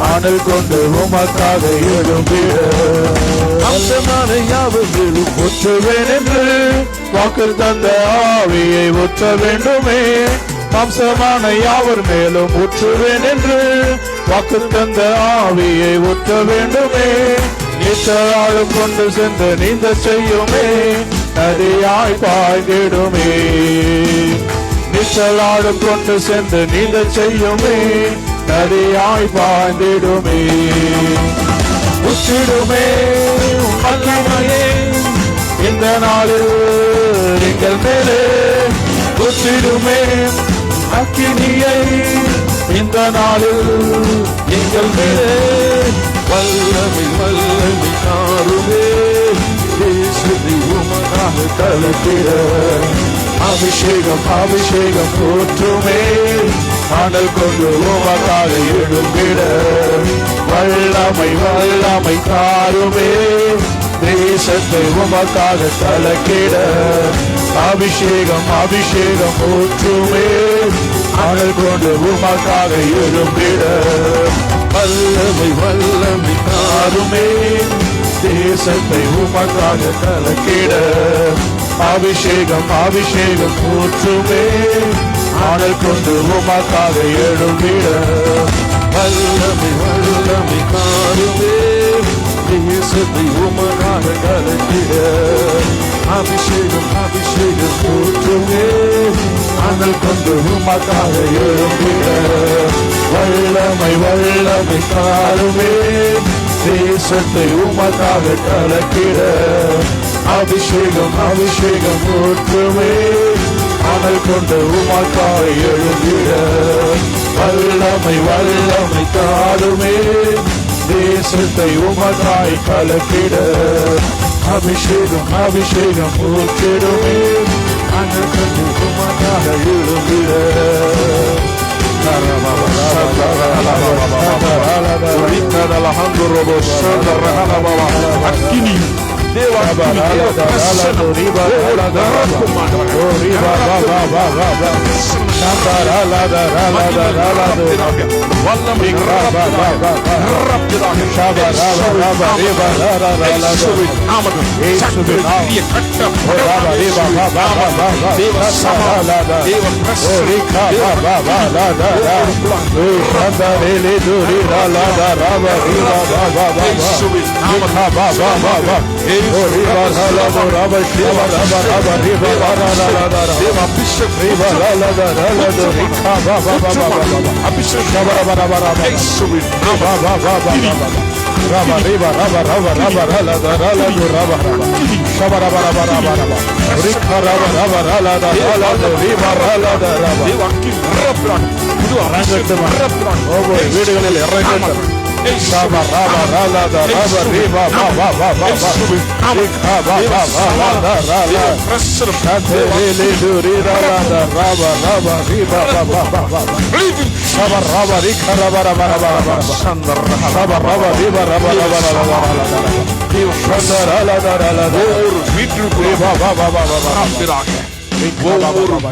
அனல் கொண்டு உமக்காக எழும்பிட அம்சமான யாவர்களும் ஒற்றுவேன் என்று வாக்கு தந்த ஆவியை ஒற்ற வேண்டுமே மாம்சமான யாவர் மேலும் ஊற்றுவேன் என்று வாக்கு தந்த ஆவியை ஒற்ற வேண்டுமே நீச்சலாலும் கொண்டு சென்று நீந்த செய்யுமே நதியாய் பாய்ந்திடுமே நீச்சலாலும் கொண்டு சென்று நீந்த செய்யுமே நதியாய் பாய்ந்திடுமே உச்சிடுமே வல்லமையே இந்த நாளில் எங்கள் மேலே உச்சிடுமே அக்கினியை இந்த நாளில் எங்கள் மேலே வல்லமை வல்லமை தாருமே தேசத்தை உமக்காக கலக்கிட அபிஷேகம் அபிஷேகம் ஊற்றுமே அனல் கொண்டு உமக்காக எழும்பிட வல்லமை வல்லமை தாருமே தேசத்தை உமக்காக கலக்கிட அபிஷேகம் அபிஷேகம் ஊற்றுமே அனல் கொண்டு உமக்காக எழும்பிட வல்லமை வல்லமை தாருமே தேசத்தை உமக்காக கலக்கிட அபிஷேகம் அபிஷேகம் ஊற்றுமே அனல் கொண்டு உமக்காக எழும்பிட வல்லமை வல்லமை தாருமே தேசத்தை உமக்காக கலக்கிட அபிஷேகம் அபிஷேகம் ஊற்றுமே அனல் கொண்டு உமக்காக எழும்பிட வல்லமை வல்லமை தாருமே தேசத்தை உமக்காக கலக்கிட அபிஷேகம் அபிஷேகம் ஊற்றுமே அனல் கொண்டு உமக்காக எழும்பிட வல்லமை வல்லமை தாருமே தேசத்தை உமக்காய் கலக்கிட அபிஷேகம் அபிஷேகம் ஊற்றிடுமே அனல் கொண்டு உமக்காக எழும்பிட அக்கினி தேவ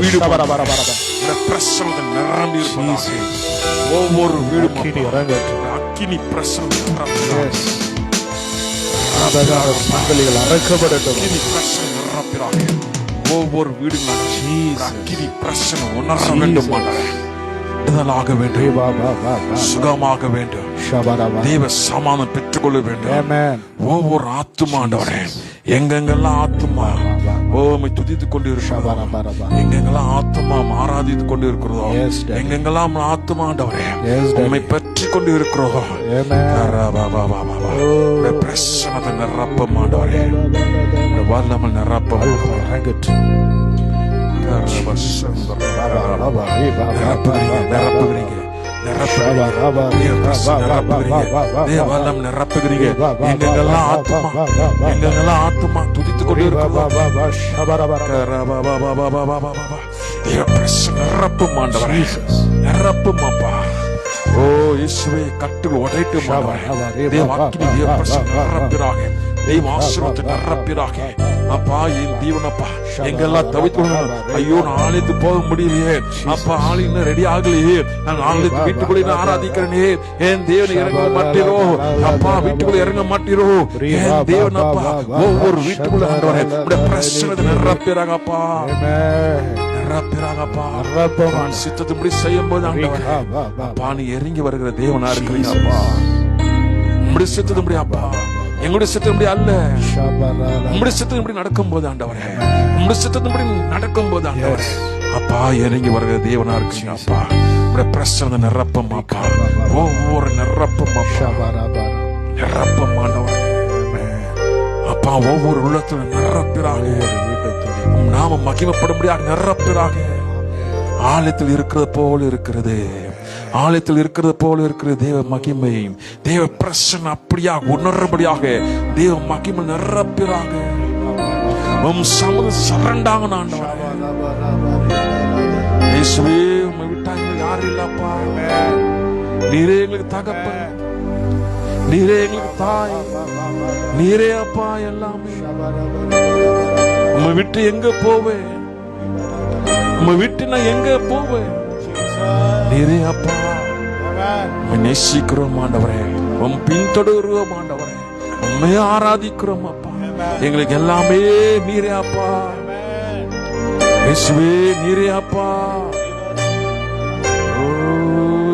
வீடுகளில் இறங்கட்டும். ஒவ்வொரு வீடும் அக்கினி பிரசன்னம் அறைக்கப்படட்டும். ஒவ்வொரு வீடுகளும் அக்கினி பிரசன்னம் உணர வேண்டும், விடுதலாக வேண்டும், சுகமாக வேண்டும், தேவ சமாதானம் பெற்றுக்கொள்ள வேண்டும். ஒவ்வொரு ஆத்துமாண்டவரே, எங்கெங்கெல்லாம் ஆத்துமா துதித்துக் கொண்டு இருக்கிறோம், எங்கெங்கெல்லாம் ஆத்துமா ஆராதித்து கொண்டு இருக்கிறதோ, எங்கெங்கெல்லாம் ஆத்துமாண்டவரே உண்மை பற்றி கொண்டு இருக்கிறோம், பிரசனத்தை நிரப்ப மாண்டவரே, வல்லமல் நிரப்ப நிரப்புகிறீங்க. ஆத்துமா துதித்துக் கொண்டு நிரப்பும் ஆண்டவரே, நிரப்புமாப்பா. ஓ இயேசுவே, கட்டுகள் உடைட்டு நிரப்பிறாக, தெய்வ ஆசீர்வாதத்தை நிரப்பிறாக. அப்பா என் தீவனப்பா, எங்கெல்லாம் தவித்து ஐயோ நான் ஆலயத்து போக முடியலையே, அப்பா ஆலயம் ரெடி ஆகலையே, நான் ஆலயத்து வீட்டுக்குள்ள ஆராதிக்கிறேனே, என் தேவனை இறங்க மாட்டீரோ அப்பா, வீட்டுக்குள்ள இறங்க மாட்டீரோ என் தேவனப்பா. ஒவ்வொரு வீட்டுக்குள்ள பிரச்சனை நிரப்பிறாங்கப்பா, நிரப்பிறாங்கப்பா. சித்தத்தின்படி செய்யும் போது அப்பா நீ இறங்கி வருகிற தேவனா இருக்கிறீங்க அப்பா. உங்களுடைய சித்தத்தின்படி அப்பா, எங்களுடைய சித்தத்தின்படி அல்ல, உங்களுடைய சித்தத்தின்படி நடக்கும் போது ஆண்டவரே, உங்களுடைய சித்தத்தின்படி நடக்கும் போது ஆண்டவரே அப்பா இறங்கி வருகிற தேவனா இருக்கீங்க அப்பா. உங்களுடைய பிரசன்ன நிரப்பம் அப்பா, ஒவ்வொரு நிரப்பம் அப்பா, நிரப்பம் ஆண்டவரே அப்பா. ஒவ்வொரு உள்ளத்துல நிரப்பிறாக, நாம மகிமைப்படும்படியாக நிரப்பிறாக. ஆலயத்தில் இருக்கிறது போல இருக்கிறது, ஆலயத்தில் இருக்கிறது போல இருக்கிற தேவ மகிமை, தேவ பிரசன்னம் அப்படியாக உணர்றபடியாக தேவ மகிமை நிரப்பிறாங்க. உம் சமூக சரண்டாங்க ஆண்டவரே. இயேசுவே, உம்மை விட்டா எங்களுக்கு யாரும் இல்லப்பா. நீரே எங்களுக்கு தகப்பன், நீரே எங்களுக்கு தாய், நீரே அப்பா எல்லாமே. உம்மை விட்டு எங்க போவேன், உம்மை விட்டு நான் எங்க போவேன்? நீரே அப்பா, நேசிக்கிறோம் ஆண்டவரே, உம் பின்தொடருவோம் ஆண்டவரே, உண்மையை ஆராதிக்கிறோம் அப்பா. எங்களுக்கு எல்லாமே நீரே அப்பா, இயேசுவே நீரே அப்பா. ஓ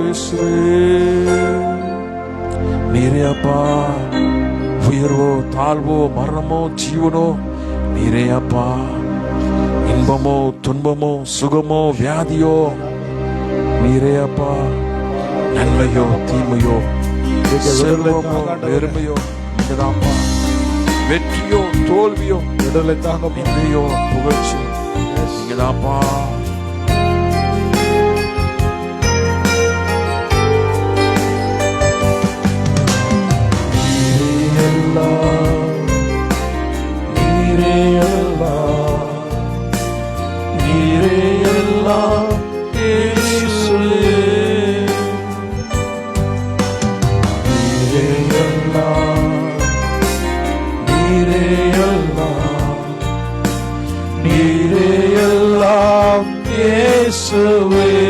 இயேசுவே நீரே அப்பா. உயர்வோ தாழ்வோ மரணமோ ஜீவனோ நீரே அப்பா. இன்பமோ துன்பமோ சுகமோ வியாதியோ நீரே அப்பா. நன்மையோ தீமையோ செல்வமோ பெருமையோ நீங்கதான்ப்பா. வெற்றியோ தோல்வியோ நிந்தையோ புகழ்ச்சி நீங்கதான்ப்பா. நீரே எல்லாம், நீரே எல்லாம் இயேசுவே. நீரே எல்லாம், நீரே எல்லாம் இயேசுவே